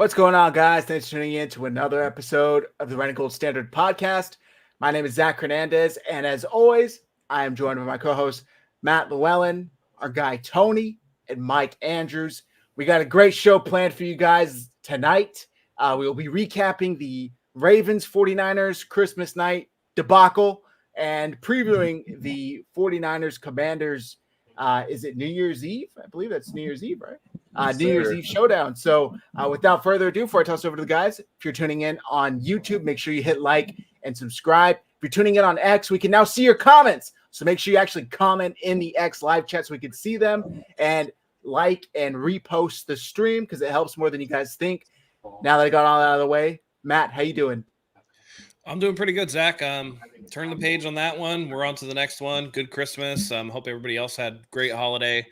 What's going on, guys? Thanks for tuning in to another episode of the Red and Gold Standard Podcast. My name is Zach Hernandez, and as always, I am joined by my co-hosts Matt Llewellyn, our guy Tony, and Mike Andrews. We got a great show planned for you guys tonight. We will be recapping the Ravens 49ers Christmas night debacle and previewing the 49ers Commanders. Is it New Year's Eve? I believe that's New Year's Eve, right? New Year's Eve showdown. So without further ado, before I toss over to the guys, if you're tuning in on YouTube, make sure you hit like and subscribe. If you're tuning in on X, we can now see your comments. So make sure you actually comment in the X live chat so we can see them, and like and repost the stream because it helps more than you guys think. Now that I got all that out of the way, Matt, how you doing? I'm doing pretty good, Zach. Turn the page on that one. We're on to the next one. Good Christmas. Hope everybody else had a great holiday.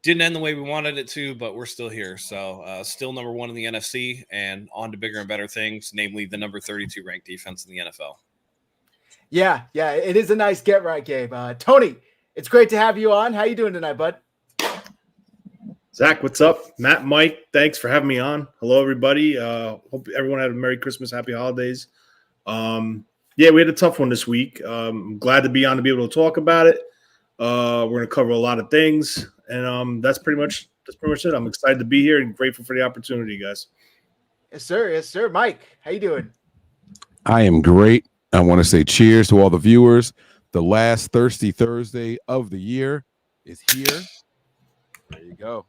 Didn't end the way we wanted it to, but we're still here. So still number one in the NFC and on to bigger and better things, namely the number 32 ranked defense in the NFL. Yeah, it is a nice get right game. Tony, it's great to have you on. How you doing tonight, bud? Zach, what's up? Matt, Mike, thanks for having me on. Hello, everybody. Hope everyone had a Merry Christmas, Happy Holidays. Yeah, we had a tough one this week. I'm glad to be on to be able to talk about it. We're going to cover a lot of things, and that's pretty much it. I'm excited to be here and grateful for the opportunity, guys. Yes, sir. Mike, how you doing? I am great. I want to say cheers to all the viewers. The last Thirsty Thursday of the year is here. There you go.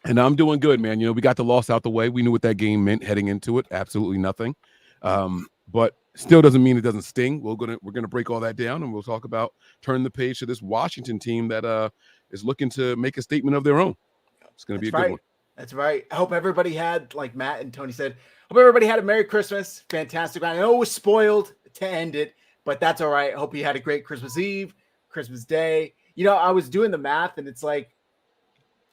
And I'm doing good, man. You know, we got the loss out the way. We knew what that game meant heading into it. Absolutely nothing. But still doesn't mean it doesn't sting. We're gonna break all that down, and we'll talk about turn the page to this Washington team that is looking to make a statement of their own. It's gonna be a good one. That's right. I hope everybody had, like Matt and Tony said, hope everybody had a Merry Christmas. Fantastic. I know it was spoiled to end it, but that's all right. I hope you had a great Christmas Eve, Christmas Day. You know, I was doing the math, and it's like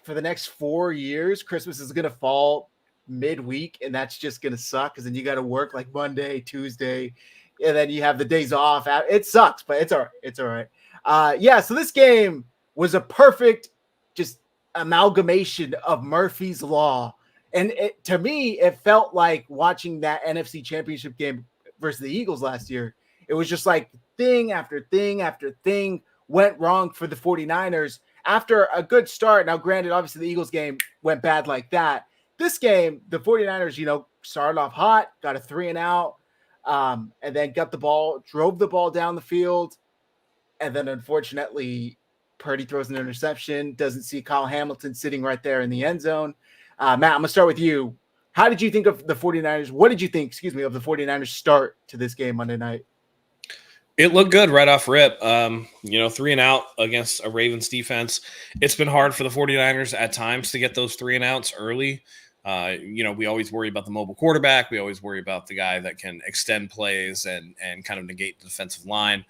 for the next 4 years, Christmas is gonna fall midweek, and that's just gonna suck because then you got to work like Monday, Tuesday, and then you have the days off. It sucks, but it's all right. So this game was a perfect just amalgamation of Murphy's Law, and to me it felt like watching that NFC Championship game versus the Eagles last year. It was just like thing after thing after thing went wrong for the 49ers after a good start. Now granted, obviously the Eagles game went bad like that. This game, the 49ers, started off hot, got a 3-and-out, and then got the ball, drove the ball down the field, and then unfortunately Purdy throws an interception, doesn't see Kyle Hamilton sitting right there in the end zone. Matt, I'm going to start with you. How did you think of the 49ers? What did you think, of the 49ers start to this game Monday night? It looked good right off rip. 3-and-out against a Ravens defense. It's been hard for the 49ers at times to get those 3-and-outs early. We always worry about the mobile quarterback. We always worry about the guy that can extend plays and kind of negate the defensive line.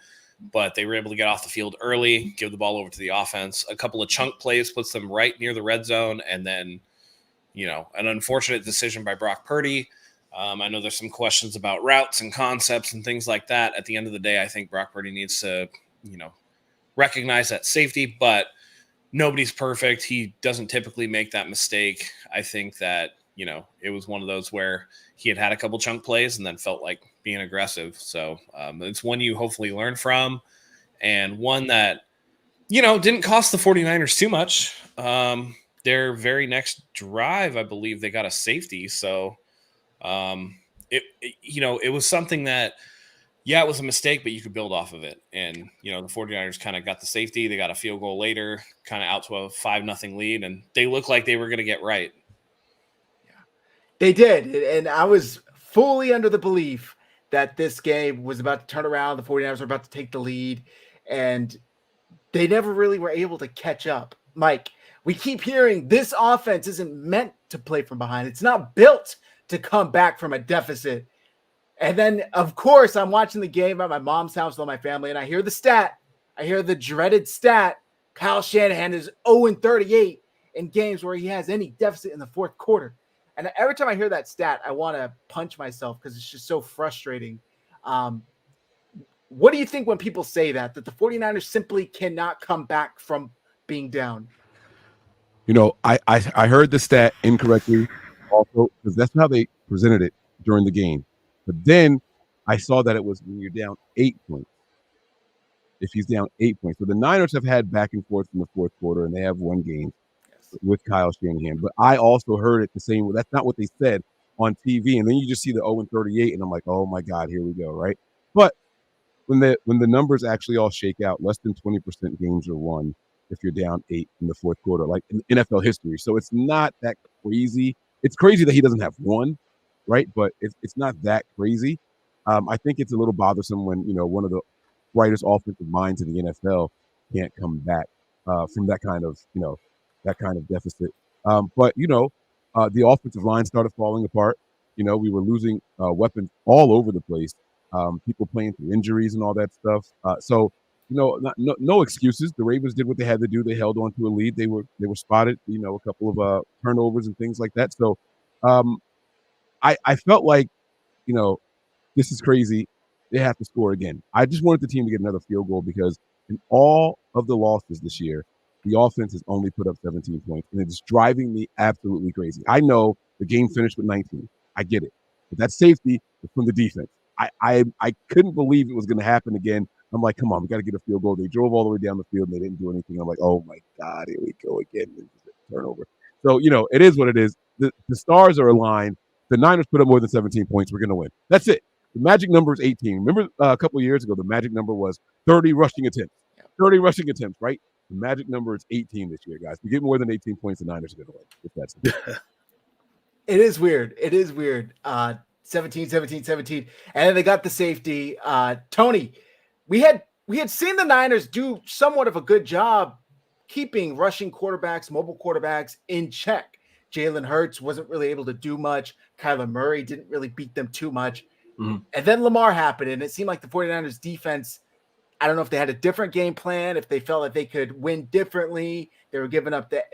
But they were able to get off the field early, give the ball over to the offense. A couple of chunk plays puts them right near the red zone. And then, an unfortunate decision by Brock Purdy. I know there's some questions about routes and concepts and things like that. At the end of the day, I think Brock Purdy needs to, recognize that safety, but nobody's perfect. He doesn't typically make that mistake. I think that, it was one of those where he had a couple chunk plays and then felt like being aggressive. So it's one you hopefully learn from, and one that, didn't cost the 49ers too much. Their very next drive, I believe they got a safety. So it was something that, it was a mistake, but you could build off of it. And, the 49ers kind of got the safety. They got a field goal later, kind of out to a 5-0 lead, and they looked like they were going to get right. Yeah, they did. And I was fully under the belief that this game was about to turn around. The 49ers were about to take the lead, and they never really were able to catch up. Mike, we keep hearing this offense isn't meant to play from behind. It's not built to come back from a deficit. And then, of course, I'm watching the game at my mom's house with my family, and I hear the stat. I hear the dreaded stat. Kyle Shanahan is 0-38 in games where he has any deficit in the fourth quarter. And every time I hear that stat, I want to punch myself because it's just so frustrating. What do you think when people say that the 49ers simply cannot come back from being down? I heard the stat incorrectly also because that's how they presented it during the game. But then I saw that it was when you're down 8 points. If he's down 8 points. So the Niners have had back and forth in the fourth quarter, and they have won games with Kyle Shanahan. But I also heard it the same way. That's not what they said on TV. And then you just see the 0-38, and I'm like, oh my God, here we go, right? But when the numbers actually all shake out, less than 20% games are won if you're down 8 in the fourth quarter, like in NFL history. So it's not that crazy. It's crazy that he doesn't have one, right? But it's not that crazy. I think it's a little bothersome when one of the brightest offensive minds in the NFL can't come back from that kind of deficit. But the offensive line started falling apart. We were losing weapons all over the place. People playing through injuries and all that stuff. No excuses. The Ravens did what they had to do. They held on to a lead. They were spotted. A couple of turnovers and things like that. So I felt like this is crazy. They have to score again. I just wanted the team to get another field goal because in all of the losses this year, the offense has only put up 17 points, and it's driving me absolutely crazy. I know the game finished with 19. I get it. But that safety was from the defense. I couldn't believe it was going to happen again. I'm like, come on, we got to get a field goal. They drove all the way down the field, and they didn't do anything. I'm like, oh, my God, here we go again. Turnover. So, it is what it is. The stars are aligned. The Niners put up more than 17 points. We're going to win. That's it. The magic number is 18. Remember a couple of years ago, the magic number was 30 rushing attempts. 30 rushing attempts, right? The magic number is 18 this year, guys. If we get more than 18 points, the Niners are going to win. If that's It is weird. It is weird. 17. And then they got the safety. Tony, we had seen the Niners do somewhat of a good job keeping rushing quarterbacks, mobile quarterbacks in check. Jalen Hurts wasn't really able to do much. Kyler Murray didn't really beat them too much. And then Lamar happened, and it seemed like the 49ers defense, I don't know if they had a different game plan, if they felt like they could win differently. They were giving up the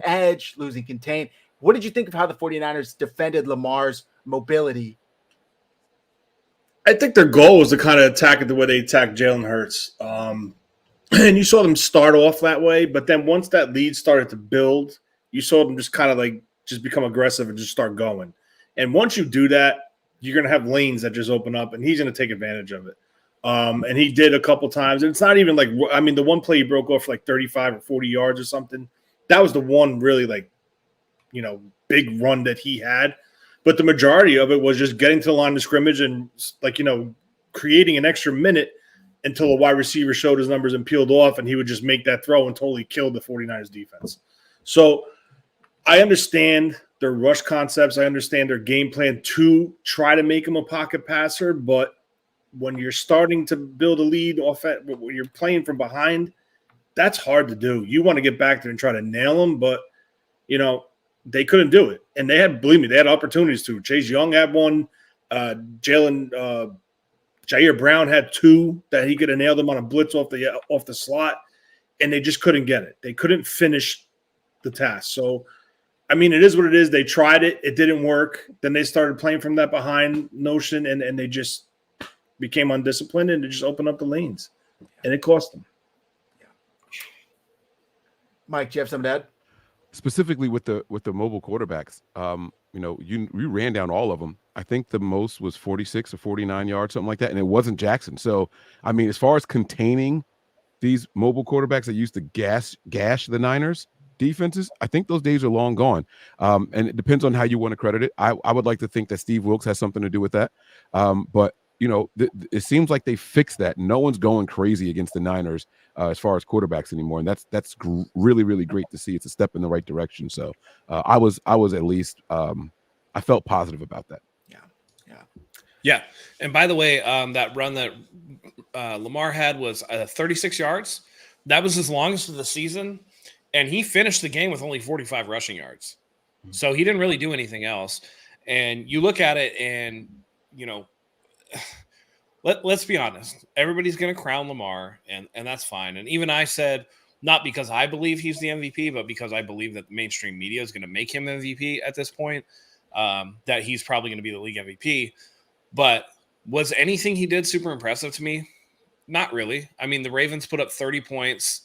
edge, losing contain. What did you think of how the 49ers defended Lamar's mobility? I think their goal was to kind of attack it the way they attacked Jalen Hurts. And you saw them start off that way, but then once that lead started to build, you saw them just kind of just become aggressive and just start going. And once you do that, you're going to have lanes that just open up, and he's going to take advantage of it. And he did a couple times. And it's not even the one play he broke off for 35 or 40 yards or something. That was the one really big run that he had. But the majority of it was just getting to the line of scrimmage and creating an extra minute until a wide receiver showed his numbers and peeled off, and he would just make that throw and totally kill the 49ers defense. So I understand their rush concepts. I understand their game plan to try to make him a pocket passer, but when you're starting to build a lead when you're playing from behind, that's hard to do. You want to get back there and try to nail them, but they couldn't do it. And they had opportunities to. Chase Young had one. Ji'Ayir Brown had two that he could have nailed them on a blitz off the slot, and they just couldn't get it. They couldn't finish the task. So, it is what it is. They tried it. It didn't work. Then they started playing from that behind notion, and they just became undisciplined, and it just opened up the lanes, and it cost them. Yeah. Mike, do you have something to add? Specifically with the mobile quarterbacks, we ran down all of them. I think the most was 46 or 49 yards, something like that, and it wasn't Jackson. So, as far as containing these mobile quarterbacks that used to gash the Niners defenses, I think those days are long gone. And it depends on how you want to credit it. I would like to think that Steve Wilkes has something to do with that. But it seems like they fixed that. No one's going crazy against the Niners as far as quarterbacks anymore, and that's really, really great to see. It's a step in the right direction. So I was at least I felt positive about that. Yeah. And by the way, that run that Lamar had was 36 yards. That was his longest of the season, and he finished the game with only 45 rushing yards. So he didn't really do anything else. And you look at it, and let's be honest. Everybody's going to crown Lamar, and that's fine. And even I said, not because I believe he's the MVP, but because I believe that the mainstream media is going to make him MVP at this point, that he's probably going to be the league MVP. But was anything he did super impressive to me? Not really. The Ravens put up 30 points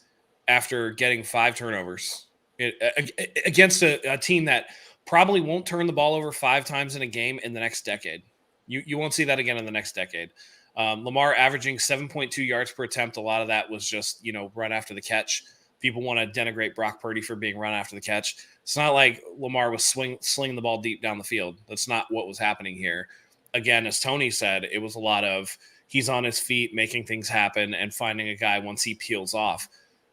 after getting 5 turnovers. against a team that probably won't turn the ball over 5 times in a game in the next decade. You won't see that again in the next decade. Lamar averaging 7.2 yards per attempt. A lot of that was just, run after the catch. People want to denigrate Brock Purdy for being run after the catch. It's not like Lamar was slinging the ball deep down the field. That's not what was happening here. Again, as Tony said, it was a lot of he's on his feet, making things happen, and finding a guy once he peels off.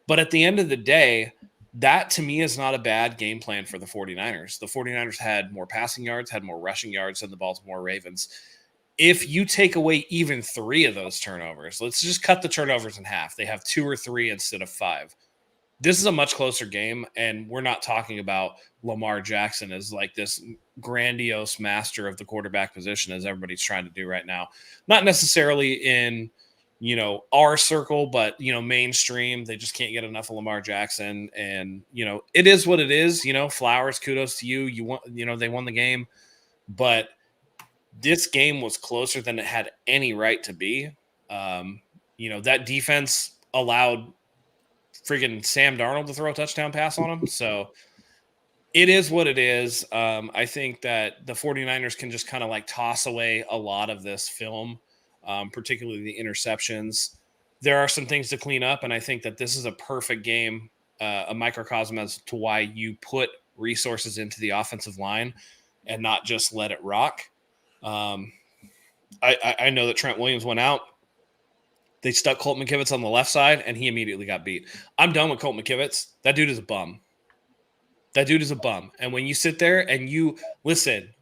But at the end of the day, that to me is not a bad game plan for the 49ers. The 49ers had more passing yards, had more rushing yards than the Baltimore Ravens. If you take away even 3 of those turnovers, let's just cut the turnovers in half. They have 2 or 3 instead of 5. This is a much closer game, and we're not talking about Lamar Jackson as like this grandiose master of the quarterback position as everybody's trying to do right now. Not necessarily in, our circle, but, mainstream. They just can't get enough of Lamar Jackson. And, it is what it is. Flowers, kudos to you. You won, they won the game. But this game was closer than it had any right to be. That defense allowed friggin' Sam Darnold to throw a touchdown pass on him. So it is what it is. I think that the 49ers can just kind of like toss away a lot of this film, particularly the interceptions. There are some things to clean up, and I think that this is a perfect game, a microcosm as to why you put resources into the offensive line and not just let it rock. I know that Trent Williams went out. They stuck Colt McKivitz on the left side, and he immediately got beat. I'm done with Colt McKivitz. That dude is a bum. And when you sit there and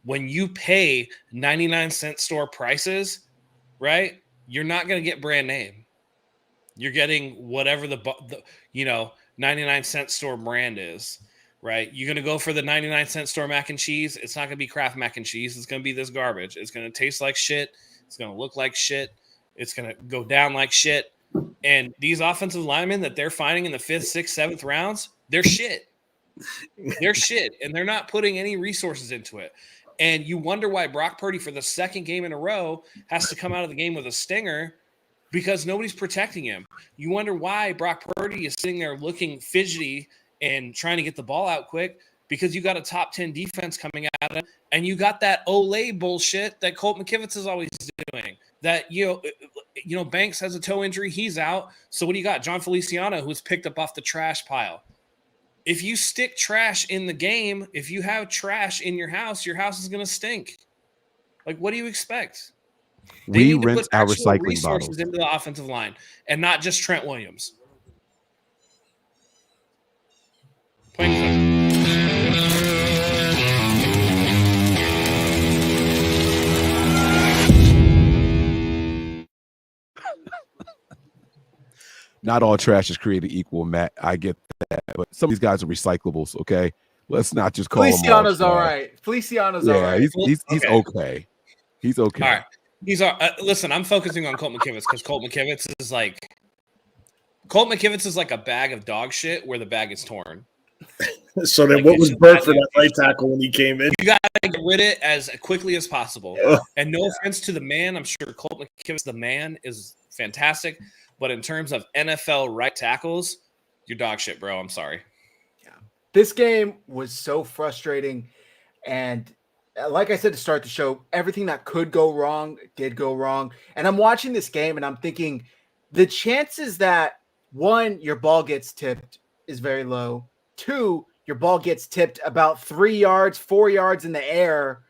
when you pay 99-cent store prices, right, you're not going to get brand name. You're getting whatever the 99-cent store brand is, right? You're going to go for the 99-cent store mac and cheese. It's not going to be Kraft mac and cheese. It's going to be this garbage. It's going to taste like shit. It's going to look like shit. It's going to go down like shit. And these offensive linemen that they're finding in the 5th, 6th, 7th rounds, they're shit. They're shit. And they're not putting any resources into it. And you wonder why Brock Purdy, for the second game in a row, has to come out of the game with a stinger because nobody's protecting him. You wonder why Brock Purdy is sitting there looking fidgety and trying to get the ball out quick because you got a top 10 defense coming at him, and you got that Olay bullshit that Colt McKivitz is always doing. That, Banks has a toe injury. He's out. So what do you got? John Feliciano, who's picked up off the trash pile. If you stick trash in the game, if you have trash in your house is going to stink. Like, what do you expect? We rent our recycling resources bottles into the offensive line, and not just Trent Williams. Not all trash is created equal, Matt. I get that, but some of these guys are recyclables. Okay, let's not just call Feliciano's them all all trash. right. Feliciano's all Yeah, right. he's okay. He's okay. All right. Listen, I'm focusing on Colt McKivitz because Colt McKivitz is like a bag of dog shit where the bag is torn. So then, what was Burt for that right tackle when he came in? You got to get rid of it as quickly as possible. And no offense to the man, I'm sure Colt McKivitz, the man, is fantastic. But in terms of NFL right tackles, you're dog shit, bro. I'm sorry. Yeah. This game was so frustrating. And like I said to start the show, everything that could go wrong did go wrong. And I'm watching this game and I'm thinking the chances that, 1, your ball gets tipped is very low. 2, your ball gets tipped about 3 yards, 4 yards in the air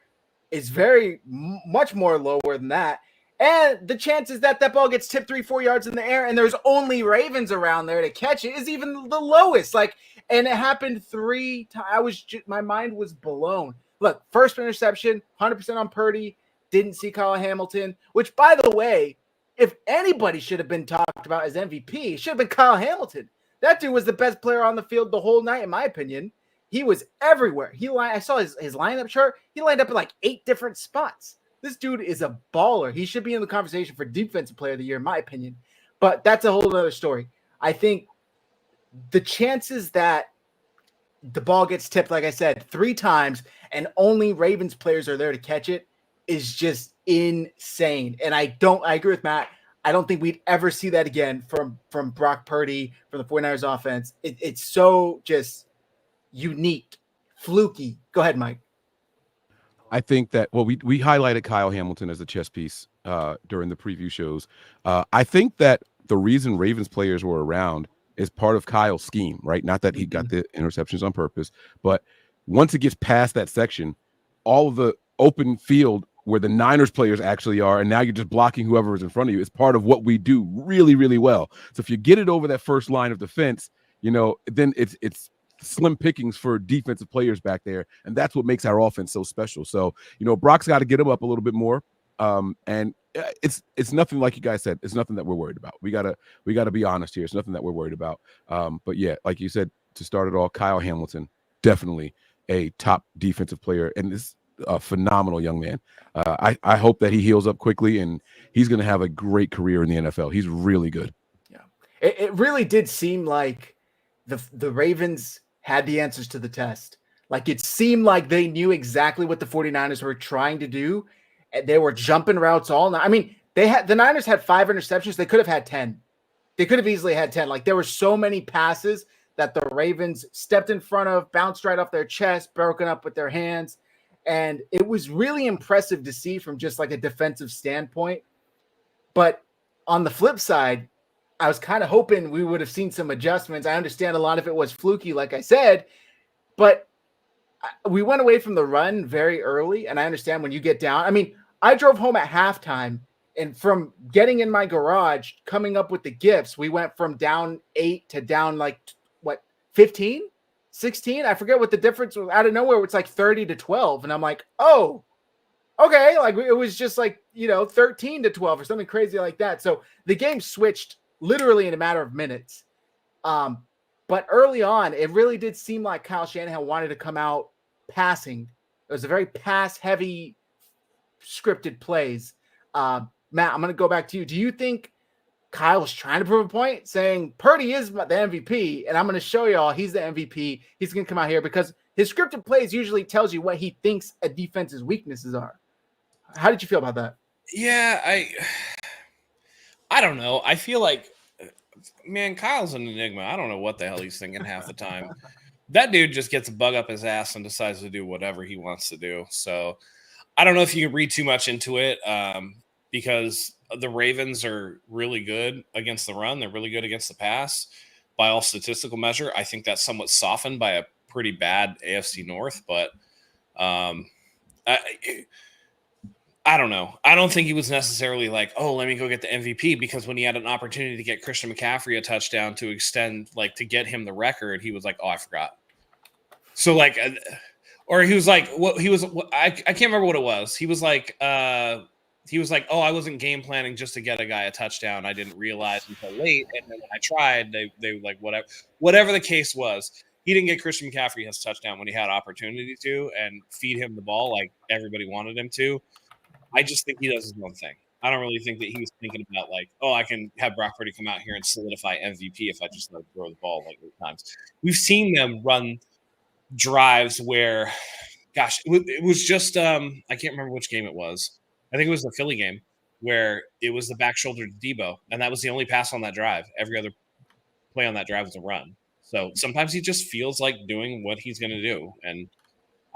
is very much more lower than that. And the chances that ball gets tipped 3-4 yards in the air and there's only Ravens around there to catch it is even the lowest. And it happened 3 times. My mind was blown. Look, first interception, 100% on Purdy. Didn't see Kyle Hamilton, which, by the way, if anybody should have been talked about as MVP, it should have been Kyle Hamilton. That dude was the best player on the field the whole night, in my opinion. He was everywhere. I saw his lineup chart. He lined up in like 8 different spots. This dude is a baller. He should be in the conversation for Defensive Player of the Year, in my opinion. But that's a whole other story. I think the chances that the ball gets tipped, like I said, 3 times and only Ravens players are there to catch it is just insane. And I agree with Matt. I don't think we'd ever see that again from Brock Purdy, from the 49ers offense. It's so just, unique, fluky. Go ahead, Mike. I think that we highlighted Kyle Hamilton as a chess piece during the preview shows. I think that the reason Ravens players were around is part of Kyle's scheme, right? Not that he got the interceptions on purpose, but once it gets past that section, all of the open field where the Niners players actually are, and now you're just blocking whoever is in front of you, is part of what we do really, really well. So if you get it over that first line of defense, then it's slim pickings for defensive players back there, and that's what makes our offense so special. So Brock's got to get him up a little bit more, and it's nothing, like you guys said, it's nothing that we're worried about. We gotta be honest here. It's nothing that we're worried about. But yeah, like you said, to start it all, Kyle Hamilton, definitely a top defensive player, and this a phenomenal young man. I hope that he heals up quickly, and he's going to have a great career in the NFL. He's really good. Yeah, it really did seem like the Ravens had the answers to the test. Like, it seemed like they knew exactly what the 49ers were trying to do. And they were jumping routes all night. I mean, the Niners had 5 interceptions. They could have had 10. They could have easily had 10. Like, there were so many passes that the Ravens stepped in front of, bounced right off their chest, broken up with their hands. And it was really impressive to see from just like a defensive standpoint. But on the flip side, I was kind of hoping we would have seen some adjustments. I understand a lot of it was fluky, like I said, but we went away from the run very early. And I understand when you get down. I mean, I drove home at halftime, and from getting in my garage, coming up with the gifts, we went from down 8 to down 15, 16. I forget what the difference was. Out of nowhere, it's like 30 to 12. And I'm like, oh, okay. Like, it was just 13 to 12 or something crazy like that. So the game switched literally in a matter of minutes. But early on, it really did seem like Kyle Shanahan wanted to come out passing. It was a very pass-heavy scripted plays. Matt, I'm going to go back to you. Do you think Kyle was trying to prove a point, saying Purdy is the MVP, and I'm going to show y'all he's the MVP. He's going to come out here because his scripted plays usually tells you what he thinks a defense's weaknesses are. How did you feel about that? Yeah, I don't know. I feel like, man, Kyle's an enigma. I don't know what the hell he's thinking half the time. That dude just gets a bug up his ass and decides to do whatever he wants to do. So I don't know if you can read too much into it, because the Ravens are really good against the run. They're really good against the pass by all statistical measure. I think that's somewhat softened by a pretty bad AFC North, but I don't know. I don't think he was necessarily like, oh, let me go get the MVP, because when he had an opportunity to get Christian McCaffrey a touchdown to extend, to get him the record, he was like, oh, I forgot. So or he was like, I can't remember what it was. He was like, oh, I wasn't game planning just to get a guy a touchdown. I didn't realize until late. And then when I tried, they like, whatever the case was, he didn't get Christian McCaffrey his touchdown when he had opportunity to, and feed him the ball like everybody wanted him to. I just think he does his own thing. I don't really think that he was thinking about I can have Brock Purdy come out here and solidify MVP if I just let him throw the ball 8 times. We've seen them run drives where, gosh, it was just I can't remember which game it was. I think it was the Philly game where it was the back shoulder to Debo, and that was the only pass on that drive. Every other play on that drive was a run. So sometimes he just feels like doing what he's going to do, and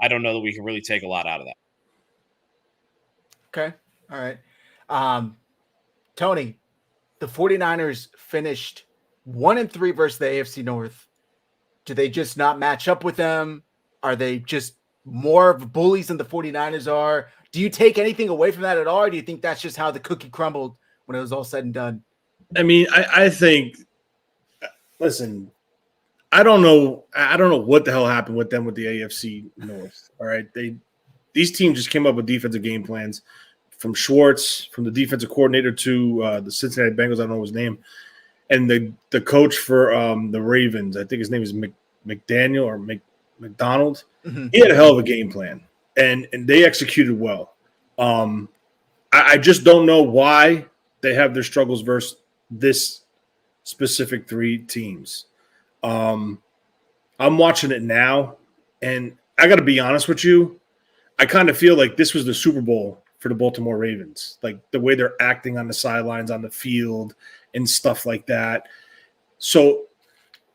I don't know that we can really take a lot out of that. Okay. All right. Tony, the 49ers finished 1-3 versus the AFC North. Do they just not match up with them? Are they just more of bullies than the 49ers are? Do you take anything away from that at all? Or do you think that's just how the cookie crumbled when it was all said and done? I mean, I think, listen, I don't know what the hell happened with them with the AFC North. All right. These teams just came up with defensive game plans, from Schwartz, from the defensive coordinator to the Cincinnati Bengals. I don't know his name. And the coach for the Ravens, I think his name is McDaniel or McDonald. Mm-hmm. He had a hell of a game plan, and they executed well. I just don't know why they have their struggles versus this specific 3 teams. I'm watching it now, and I got to be honest with you. I kind of feel like this was the Super Bowl for the Baltimore Ravens, like the way they're acting on the sidelines, on the field, and stuff like that. So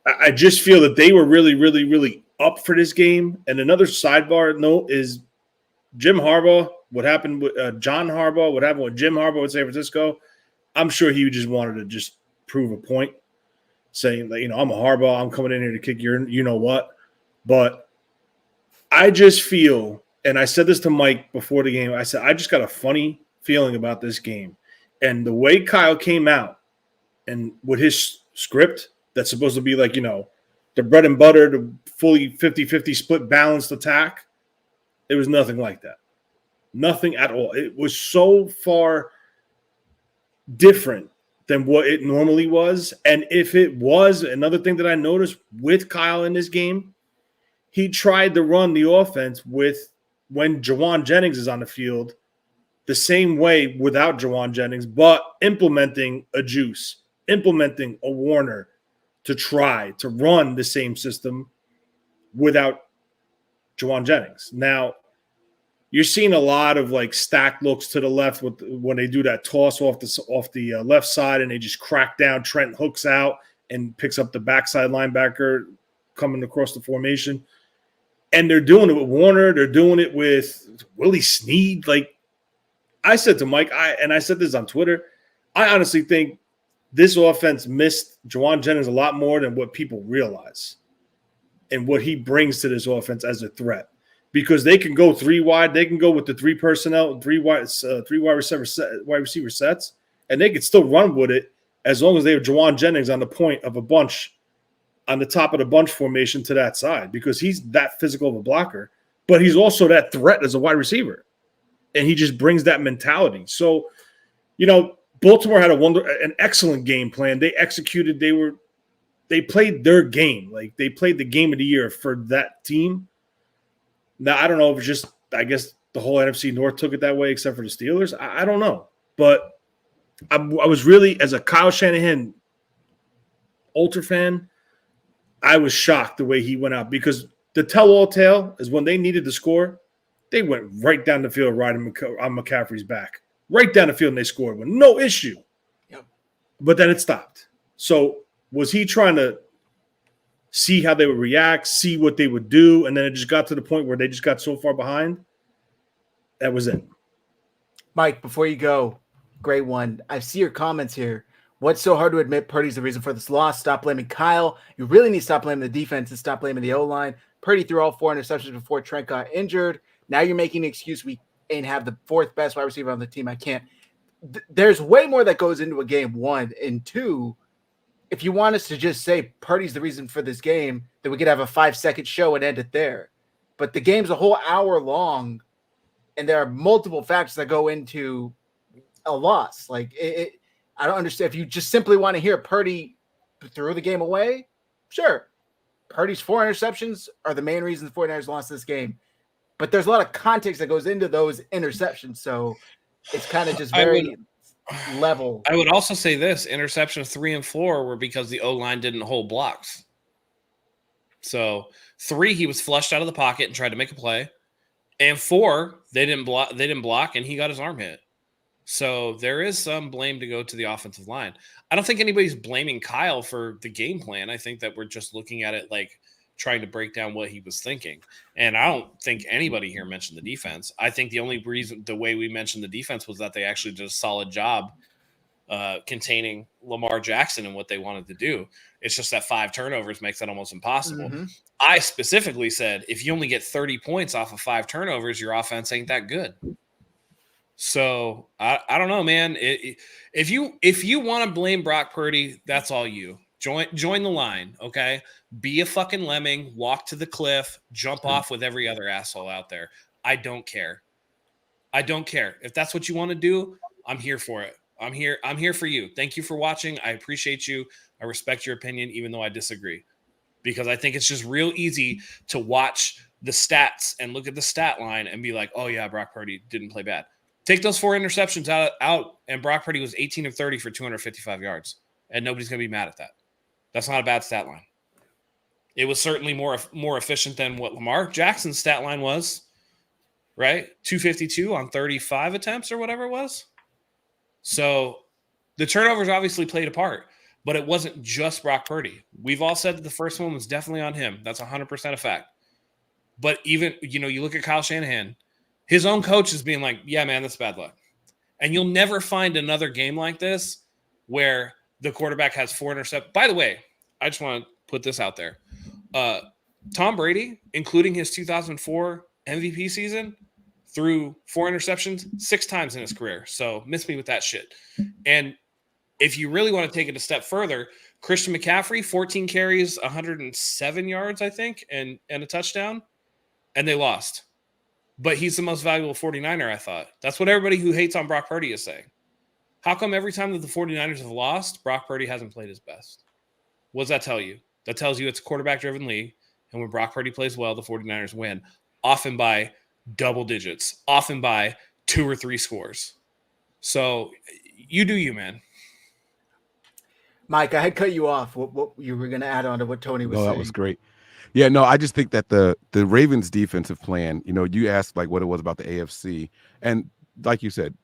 I just feel that they were really, really, really up for this game. And another sidebar note is Jim Harbaugh, what happened with John Harbaugh, what happened with Jim Harbaugh in San Francisco. I'm sure he just wanted to just prove a point, saying that, I'm a Harbaugh, I'm coming in here to kick your you know what. But I just feel, and I said this to Mike before the game, I said, I just got a funny feeling about this game. And the way Kyle came out and with his script that's supposed to be like, the bread and butter, the fully 50-50 split balanced attack, it was nothing like that. Nothing at all. It was so far different than what it normally was. And if it was, another thing that I noticed with Kyle in this game, he tried to run the offense with when Jawan Jennings is on the field the same way without Jawan Jennings, but implementing a Juice, implementing a Warner to try to run the same system without Jawan Jennings. Now, you're seeing a lot of like stacked looks to the left when they do that toss off the left side and they just crack down. Trent hooks out and picks up the backside linebacker coming across the formation. And they're doing it with Warner. They're doing it with Willie Snead. Like I said to Mike, I said this on Twitter, I honestly think this offense missed Jawan Jennings a lot more than what people realize and what he brings to this offense as a threat. Because they can go three wide, they can go with the three personnel, three wide receiver sets, and they can still run with it as long as they have Jawan Jennings on the point of a bunch, on the top of the bunch formation to that side, because he's that physical of a blocker, but he's also that threat as a wide receiver, and he just brings that mentality. So, Baltimore had an excellent game plan. They executed. They played their game, like they played the game of the year for that team. Now, I don't know if it's just, I guess the whole NFC North took it that way except for the Steelers. I don't know. But I was really, as a Kyle Shanahan ultra fan, I was shocked the way he went out, because the tell-all tale is when they needed to score, they went right down the field riding on McCaffrey's back. Right down the field and they scored with no issue. Yep. But then it stopped. So was he trying to see how they would react, see what they would do, and then it just got to the point where they just got so far behind? That was it. Mike, before you go, great one. I see your comments here. What's so hard to admit? Purdy's the reason for this loss. Stop blaming Kyle. You really need to stop blaming the defense and stop blaming the O-line. Purdy threw all 4 interceptions before Trent got injured. Now you're making an excuse we ain't have the 4th best wide receiver on the team. I can't. There's way more that goes into a game, 1. And 2, if you want us to just say Purdy's the reason for this game, then we could have a 5-second show and end it there. But the game's a whole hour long, and there are multiple factors that go into a loss. Like, I don't understand. If you just simply want to hear Purdy threw the game away, sure. Purdy's 4 interceptions are the main reason the 49ers lost this game. But there's a lot of context that goes into those interceptions, so it's kind of just very level. I would also say this: interceptions 3 and 4 were because the O-line didn't hold blocks. So 3, he was flushed out of the pocket and tried to make a play, and 4, they didn't block, and he got his arm hit. So there is some blame to go to the offensive line. I don't think anybody's blaming Kyle for the game plan. I think that we're just looking at it like trying to break down what he was thinking. And I don't think anybody here mentioned the defense. I think the only reason the way we mentioned the defense was that they actually did a solid job containing Lamar Jackson and what they wanted to do. It's just that 5 turnovers makes that almost impossible. Mm-hmm. I specifically said, if you only get 30 points off of 5 turnovers, your offense ain't that good. So I don't know, man. If you want to blame Brock Purdy, that's all you. Join the line, okay? Be a fucking lemming, walk to the cliff, jump off with every other asshole out there. I don't care. If that's what you want to do, I'm here for it. I'm here for you. Thank you for watching. I appreciate you. I respect your opinion, even though I disagree. Because I think it's just real easy to watch the stats and look at the stat line and be like, oh yeah, Brock Purdy didn't play bad. Take those 4 interceptions out, and Brock Purdy was 18 of 30 for 255 yards. And nobody's going to be mad at that. That's not a bad stat line. It was certainly more efficient than what Lamar Jackson's stat line was, right? 252 on 35 attempts or whatever it was. So the turnovers obviously played a part. but it wasn't just Brock Purdy. We've all said that the first one was definitely on him. That's 100% a fact. But even, you look at Kyle Shanahan, his own coach is being like, yeah, man, that's bad luck. And you'll never find another game like this where the quarterback has 4 interceptions. By the way, I just want to put this out there. Tom Brady, including his 2004 MVP season, threw 4 interceptions 6 times in his career. So miss me with that shit. And if you really want to take it a step further, Christian McCaffrey, 14 carries, 107 yards, I think, and a touchdown, and they lost. But he's the most valuable 49er, I thought. That's what everybody who hates on Brock Purdy is saying. How come every time that the 49ers have lost, Brock Purdy hasn't played his best? What does that tell you? That tells you it's a quarterback-driven league, and when Brock Purdy plays well, the 49ers win, often by double digits, often by 2 or 3 scores. So you do you, man. Mike, I had cut you off. What you were going to add on to what Tony was saying? That was great. Yeah, no, I just think that the Ravens defensive plan, you asked like what it was about the AFC, and like you said,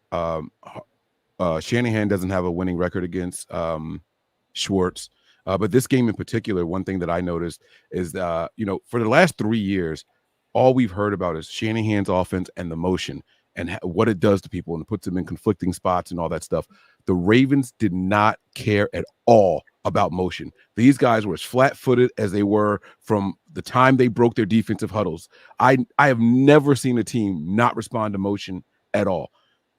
Shanahan doesn't have a winning record against Schwartz, but this game in particular, one thing that I noticed is for the last 3 years, all we've heard about is Shanahan's offense and the motion and what it does to people and it puts them in conflicting spots and all that stuff. The Ravens did not care at all about motion. These guys were as flat-footed as they were from the time they broke their defensive huddles. I have never seen a team not respond to motion at all.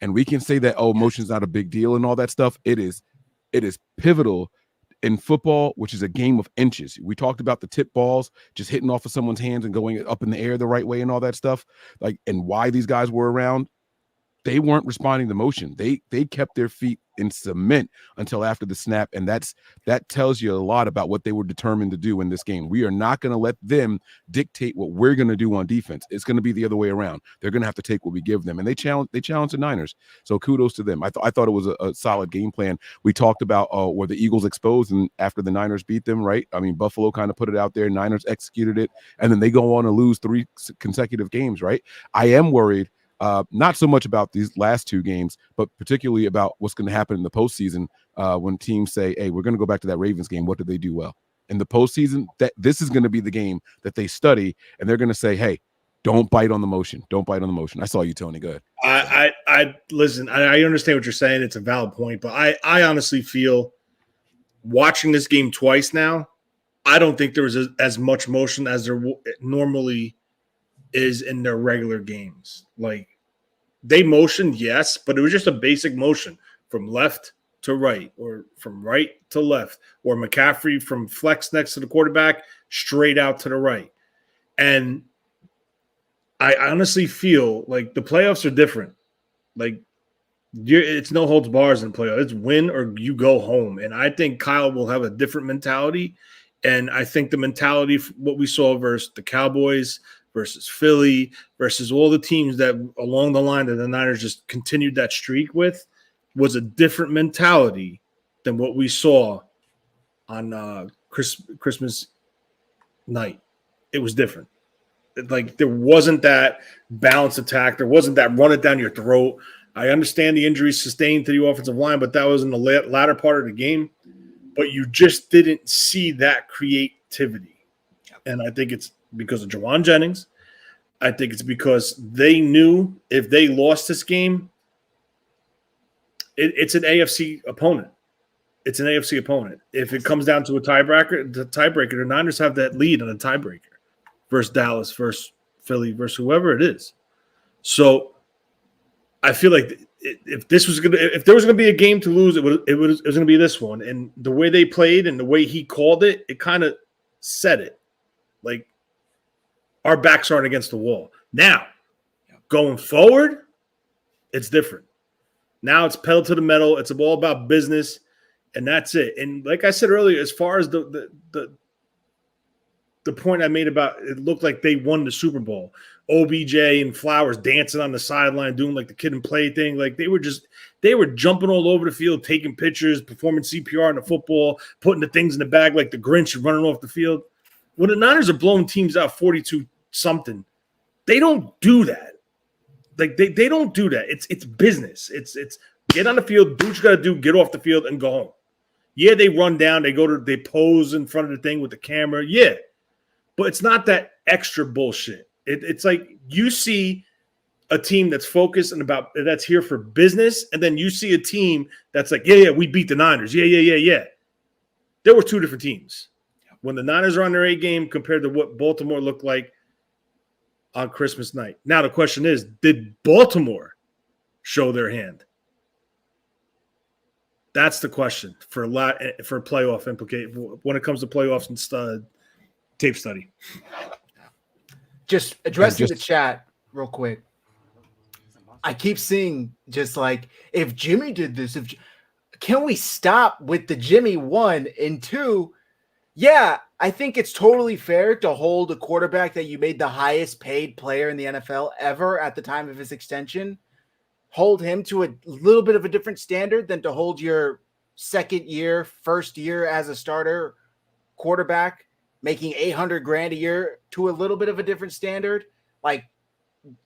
And we can say that, motion's not a big deal and all that stuff. It is pivotal in football, which is a game of inches. We talked about the tip balls just hitting off of someone's hands and going up in the air the right way and all that stuff, and why these guys were around. They weren't responding to motion. They kept their feet in cement until after the snap, and that tells you a lot about what they were determined to do in this game. We are not going to let them dictate what we're going to do on defense. It's going to be the other way around. They're going to have to take what we give them, and they challenged the Niners. So kudos to them. I thought it was a solid game plan. We talked about were the Eagles exposed, and after the Niners beat them, right? I mean, Buffalo kind of put it out there. Niners executed it, and then they go on to lose 3 consecutive games, right? I am worried. Not so much about these last 2 games, but particularly about what's going to happen in the postseason when teams say, hey, we're going to go back to that Ravens game. What did they do well? In the postseason, this is going to be the game that they study, and they're going to say, hey, don't bite on the motion. Don't bite on the motion. I saw you, Tony. Good. I listen, I understand what you're saying. It's a valid point, but I honestly feel watching this game twice now, I don't think there was as much motion as there normally is in their regular games. Like, they motioned, yes, but it was just a basic motion from left to right or from right to left, or McCaffrey from flex next to the quarterback straight out to the right. And I honestly feel like the playoffs are different. Like, it's no holds bars in the playoffs. It's win or you go home. And I think Kyle will have a different mentality. And I think the mentality, what we saw versus the Cowboys, versus Philly, versus all the teams that along the line that the Niners just continued that streak with, was a different mentality than what we saw on Christmas night. It was different. Like, there wasn't that balanced attack. There wasn't that run it down your throat. I understand the injuries sustained to the offensive line, but that was in the latter part of the game. But you just didn't see that creativity. And I think it's because of Jawan Jennings. I think it's because they knew if they lost this game, it's an AFC opponent. It's an AFC opponent. If it comes down to a tiebreaker, the Niners have that lead on a tiebreaker versus Dallas, versus Philly, versus whoever it is. So I feel like if there was gonna be a game to lose, it was gonna be this one. And the way they played and the way he called it, it kind of said it. Like, our backs aren't against the wall. Now, going forward, it's different. Now it's pedal to the metal. It's all about business, and that's it. And like I said earlier, as far as the point I made about it looked like they won the Super Bowl. OBJ and Flowers dancing on the sideline, doing like the kid and play thing. Like, they were jumping all over the field, taking pictures, performing CPR on the football, putting the things in the bag like the Grinch and running off the field. When the Niners are blowing teams out 42-something, they don't do that. Like, they don't do that. It's business. It's get on the field, do what you got to do, get off the field, and go home. Yeah, they run down, they pose in front of the thing with the camera. Yeah. But it's not that extra bullshit. It's like you see a team that's focused and that's here for business, and then you see a team that's like, yeah, we beat the Niners. Yeah. There were two different teams. When the Niners are on their A game compared to what Baltimore looked like on Christmas night. Now the question is, did Baltimore show their hand? That's the question for playoff implicate when it comes to playoffs and tape study. Just addressing the chat real quick. I keep seeing just like, if Jimmy did this, can we stop with the Jimmy 1 and 2? Yeah, I think it's totally fair to hold a quarterback that you made the highest paid player in the NFL ever at the time of his extension. Hold him to a little bit of a different standard than to hold your first year as a starter quarterback making $800,000 a year to a little bit of a different standard. Like,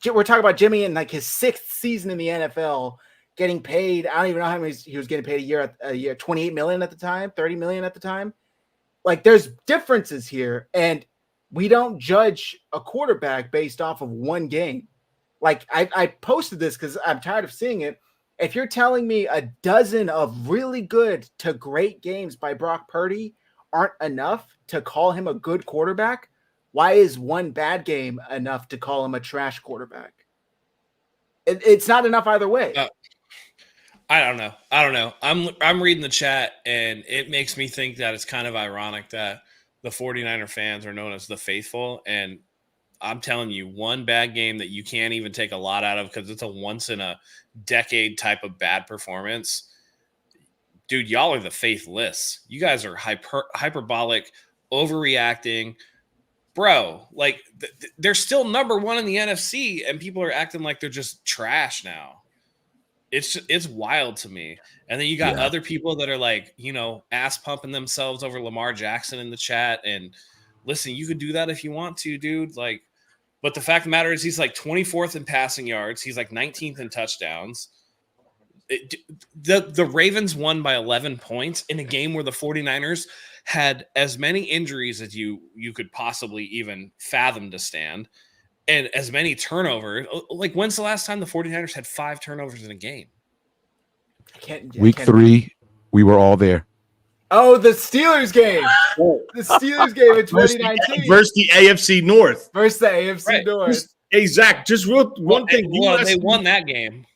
we're talking about Jimmy in like his 6th season in the NFL, getting paid. I don't even know how much he was getting paid a year, 28 million at the time, 30 million at the time. Like, there's differences here, and we don't judge a quarterback based off of one game. Like, I posted this because I'm tired of seeing it. If you're telling me a dozen of really good to great games by Brock Purdy aren't enough to call him a good quarterback, why is one bad game enough to call him a trash quarterback? It's not enough either way. I don't know. I'm reading the chat, and it makes me think that it's kind of ironic that the 49er fans are known as the faithful. And I'm telling you, one bad game that you can't even take a lot out of because it's a once-in-a-decade type of bad performance. Dude, y'all are the faithless. You guys are hyperbolic, overreacting. Bro, like, they're still number 1 in the NFC, and people are acting like they're just trash now. It's wild to me. And then you got other people that are like, ass pumping themselves over Lamar Jackson in the chat. And listen, you could do that if you want to, dude. Like, but the fact of the matter is he's like 24th in passing yards. He's like 19th in touchdowns. The Ravens won by 11 points in a game where the 49ers had as many injuries as you could possibly even fathom to stand, and as many turnovers. Like, when's the last time the 49ers had 5 turnovers in a game? Week 3, we were all there. Oh, the Steelers game. The Steelers game in 2019. Versus the AFC North. Versus the AFC North. Hey, Zach, just one thing. They won that game.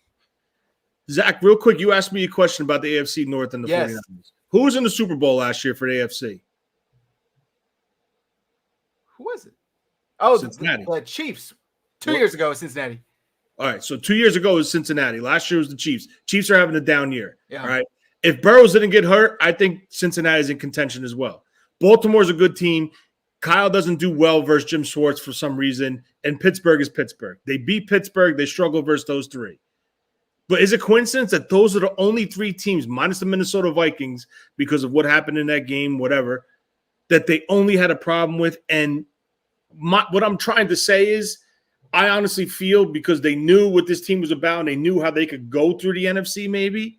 Zach, real quick, you asked me a question about the AFC North and the 49ers. Who was in the Super Bowl last year for the AFC? Who was it? Oh, Cincinnati. The Chiefs. 2 years ago, Cincinnati. All right, so 2 years ago was Cincinnati. Last year was the Chiefs. Chiefs are having a down year. Yeah. All right. If Burrows didn't get hurt, I think Cincinnati's in contention as well. Baltimore's a good team. Kyle doesn't do well versus Jim Schwartz for some reason, and Pittsburgh is Pittsburgh. They beat Pittsburgh. They struggle versus those 3. But is it coincidence that those are the only 3 teams, minus the Minnesota Vikings, because of what happened in that game, whatever, that they only had a problem with? And what I'm trying to say is, I honestly feel because they knew what this team was about and they knew how they could go through the NFC maybe,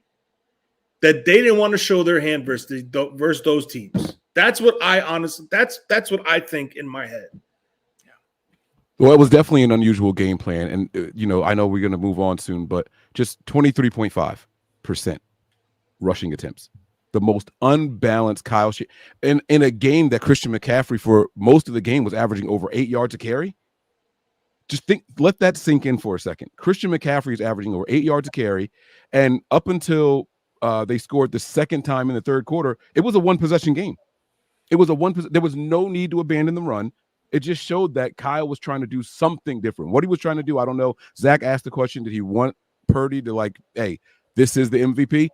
that they didn't want to show their hand versus those teams. That's what that's what I think in my head. Well, it was definitely an unusual game plan. And, I know we're going to move on soon, but just 23.5% rushing attempts. The most unbalanced Kyle shit. And in a game that Christian McCaffrey for most of the game was averaging over 8 yards a carry. Just let that sink in for a second. Christian McCaffrey is averaging over 8 yards a carry. And up until they scored the second time in the third quarter, it was a one-possession game. There was no need to abandon the run. It just showed that Kyle was trying to do something different. What he was trying to do, I don't know. Zach asked the question, did he want Purdy to hey, this is the MVP?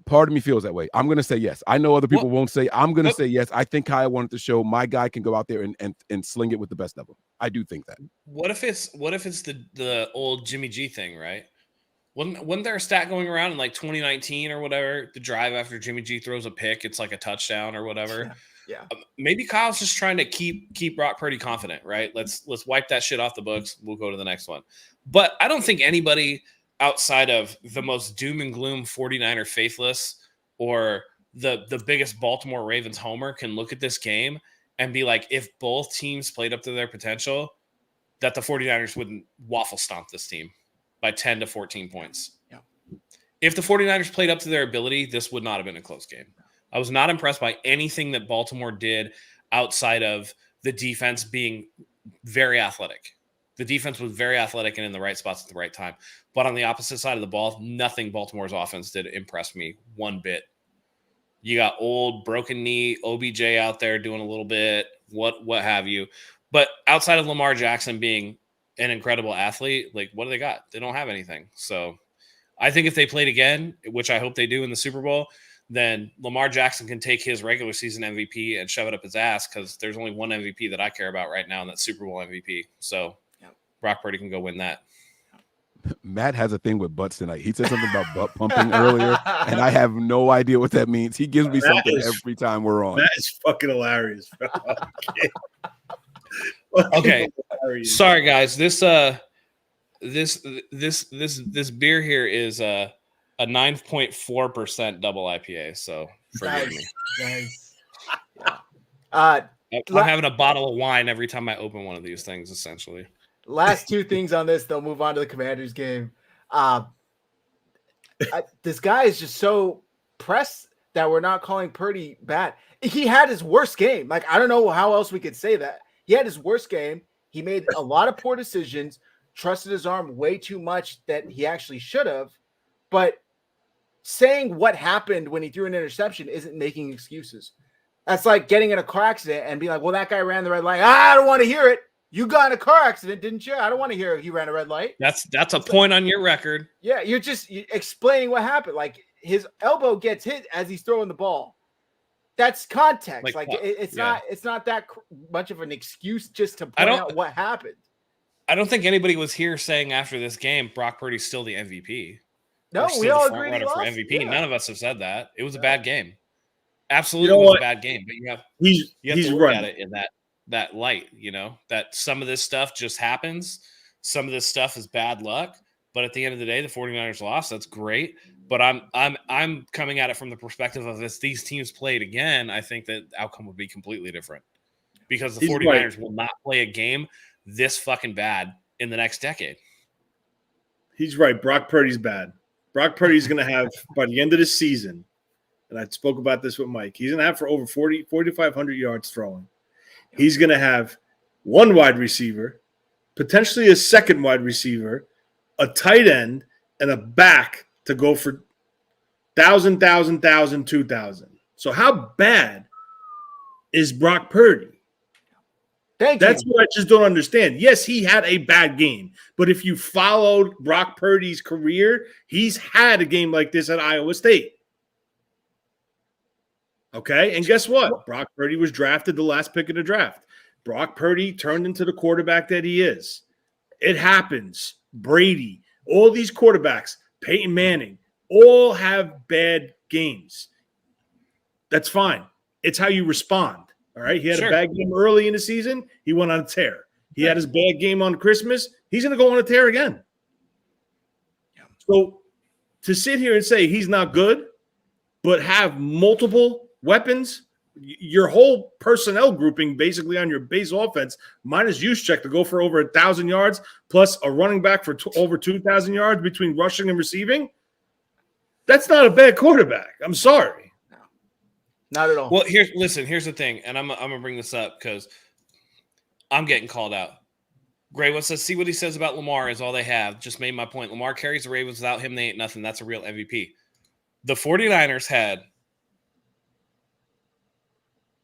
Part of me feels that way. I'm going to say yes. I know other people won't say. I'm going to say yes. I think Kyle wanted to show my guy can go out there and sling it with the best of them. I do think that. What if it's the old Jimmy G thing, right? Wasn't there a stat going around in like 2019 or whatever? The drive after Jimmy G throws a pick, it's like a touchdown or whatever. Yeah. Maybe Kyle's just trying to keep Brock Purdy confident, right? Let's wipe that shit off the books. We'll go to the next one. But I don't think anybody outside of the most doom and gloom 49er faithless or the biggest Baltimore Ravens homer can look at this game and be like, if both teams played up to their potential, that the 49ers wouldn't waffle stomp this team by 10 to 14 points. Yeah. If the 49ers played up to their ability, this would not have been a close game. I was not impressed by anything that Baltimore did outside of the defense being very athletic. The defense was very athletic and in the right spots at the right time. But on the opposite side of the ball, nothing Baltimore's offense did impress me one bit. You got old broken knee OBJ out there doing a little bit, what have you. But outside of Lamar Jackson being an incredible athlete, like, what do they got? They don't have anything. So I think if they played again, which I hope they do in the Super Bowl, then Lamar Jackson can take his regular season MVP and shove it up his ass, because there's only one MVP that I care about right now, and that's Super Bowl MVP. So Brock Purdy can go win that. Matt has a thing with butts tonight. He said something about butt pumping earlier, and I have no idea what that means. He gives me something every time we're on. That is fucking hilarious, bro. Okay. Sorry, guys. This beer here is a 9.4% double IPA. So forgive me. Nice. Yeah. I'm having a bottle of wine every time I open one of these things, essentially. Last two things on this, they'll move on to the Commanders game. This guy is just so pressed that we're not calling Purdy bad. He had his worst game. Like, I don't know how else we could say that. He had his worst game. He made a lot of poor decisions, trusted his arm way too much that he actually should have. But saying what happened when he threw an interception isn't making excuses. That's like getting in a car accident and being like, well, that guy ran the red light. I don't want to hear it. You got in a car accident, didn't you? I don't want to hear he ran a red light. That's a point on your record. Yeah, you're just explaining what happened. Like, his elbow gets hit as he's throwing the ball. That's context. Like it's not that much of an excuse just to point out what happened. I don't think anybody was here saying after this game Brock Purdy's still the MVP. No, we all agree for MVP. Yeah. None of us have said that. It was a bad game. Absolutely, was a bad game. But you have to look at it in that light. You know, that some of this stuff just happens. Some of this stuff is bad luck. But at the end of the day, the 49ers lost. That's great. But I'm coming at it from the perspective of if these teams played again, I think that the outcome would be completely different. Because the 49ers will not play a game this fucking bad in the next decade. He's right. Brock Purdy's bad. Brock Purdy's going to have, by the end of the season, and I spoke about this with Mike, he's going to have for over 4,500 yards throwing. He's going to have one wide receiver, potentially a second wide receiver, a tight end, and a back to go for 1,000, 2,000. So how bad is Brock Purdy? That's what I just don't understand. Yes, he had a bad game, but if you followed Brock Purdy's career, he's had a game like this at Iowa State. Okay, and guess what? Brock Purdy was drafted the last pick of the draft. Brock Purdy turned into the quarterback that he is. It happens. Brady, all these quarterbacks, Peyton Manning, all have bad games. That's fine. It's how you respond. All right. He had a bad game early in the season. He went on a tear. He had his bad game on Christmas. He's going to go on a tear again. Yeah. So to sit here and say he's not good, but have multiple weapons, your whole personnel grouping basically on your base offense, minus Juszczyk to go for over 1,000 yards, plus a running back for over 2,000 yards between rushing and receiving, that's not a bad quarterback. I'm sorry. Not at all. Well, here's the thing, and I'm gonna bring this up because I'm getting called out. Gray, let's see what he says about Lamar is all they have. Just made my point. Lamar carries the Ravens. Without him, they ain't nothing. That's a real MVP. The 49ers had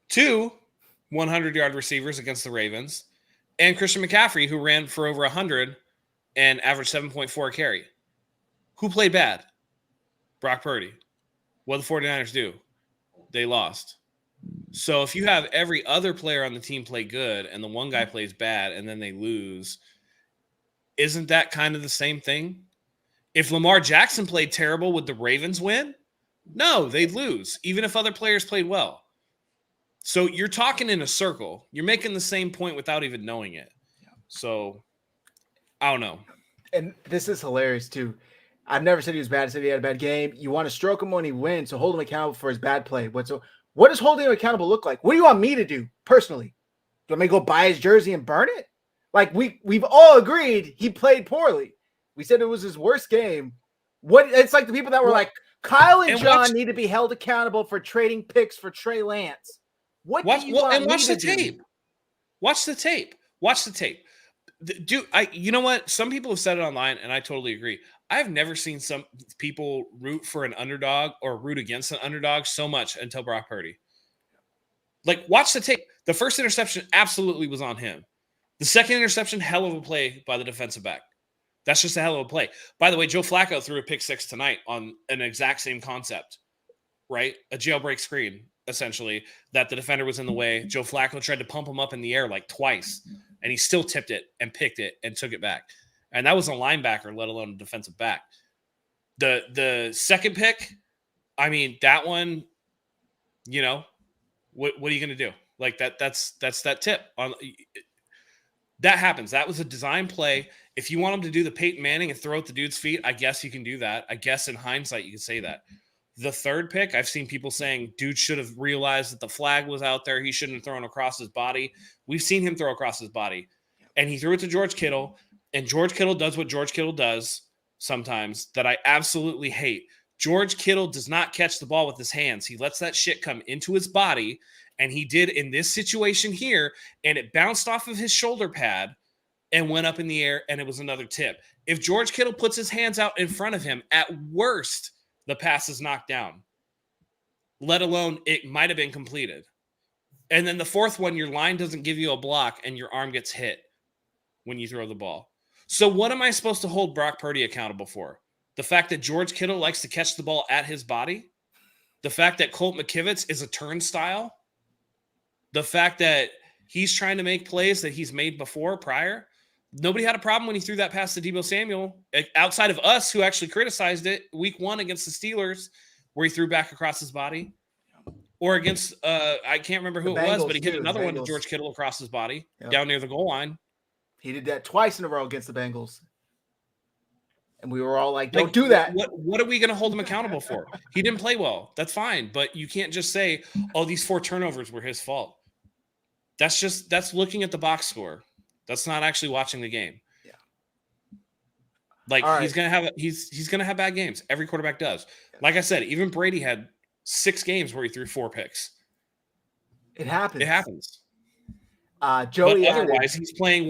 2 100-yard receivers against the Ravens and Christian McCaffrey, who ran for over 100 and averaged 7.4 a carry. Who played bad? Brock Purdy. What did the 49ers do? They lost. So if you have every other player on the team play good and the one guy plays bad and then they lose, isn't that kind of the same thing? If Lamar Jackson played terrible, would the Ravens win? No, they'd lose, even if other players played well. So you're talking in a circle. You're making the same point without even knowing it. So I don't know. And this is hilarious too. I've never said he was bad. I said he had a bad game. You want to stroke him when he wins, so hold him accountable for his bad play. What does holding him accountable look like? What do you want me to do personally? Do you want me to go buy his jersey and burn it? Like we've all agreed he played poorly. We said it was his worst game. It's like the people that were like, Kyle and John need to be held accountable for trading picks for Trey Lance. What do you want me to do? Watch the tape. Watch the tape. Dude, you know what? Some people have said it online, and I totally agree. I've never seen some people root for an underdog or root against an underdog so much until Brock Purdy. Like, watch the tape. The first interception absolutely was on him. The second interception, hell of a play by the defensive back. That's just a hell of a play. By the way, Joe Flacco threw a pick six tonight on an exact same concept, right? A jailbreak screen, essentially, that the defender was in the way. Joe Flacco tried to pump him up in the air like twice, and he still tipped it and picked it and took it back. And that was a linebacker, let alone a defensive back. The second pick, I mean, that one, you know, what are you going to do? Like that's that tip on. That happens. That was a design play. If you want him to do the Peyton Manning and throw at the dude's feet, I guess you can do that. I guess in hindsight, you can say that. The third pick, I've seen people saying, dude should have realized that the flag was out there. He shouldn't have thrown across his body. We've seen him throw across his body. And he threw it to George Kittle. And George Kittle does what George Kittle does sometimes that I absolutely hate. George Kittle does not catch the ball with his hands. He lets that shit come into his body. And he did in this situation here, and it bounced off of his shoulder pad and went up in the air, and it was another tip. If George Kittle puts his hands out in front of him, at worst, the pass is knocked down, let alone it might have been completed. And then the fourth one, your line doesn't give you a block, and your arm gets hit when you throw the ball. So what am I supposed to hold Brock Purdy accountable for? The fact that George Kittle likes to catch the ball at his body? The fact that Colt McKivitz is a turnstile? The fact that he's trying to make plays that he's made before, prior. Nobody had a problem when he threw that pass to Deebo Samuel, outside of us who actually criticized it week 1 against the Steelers, where he threw back across his body. Or against, I can't remember who it was, but he hit another one to George Kittle across his body, down near the goal line. He did that twice in a row against the Bengals. And we were all like, don't do that. What are we going to hold him accountable for? He didn't play well. That's fine. But you can't just say, oh, these 4 turnovers were his fault. That's looking at the box score. That's not actually watching the game. Yeah. Like he's gonna have bad games. Every quarterback does. Like I said, even Brady had 6 games where he threw 4 picks. It happens. It happens. Joey, but otherwise, he's playing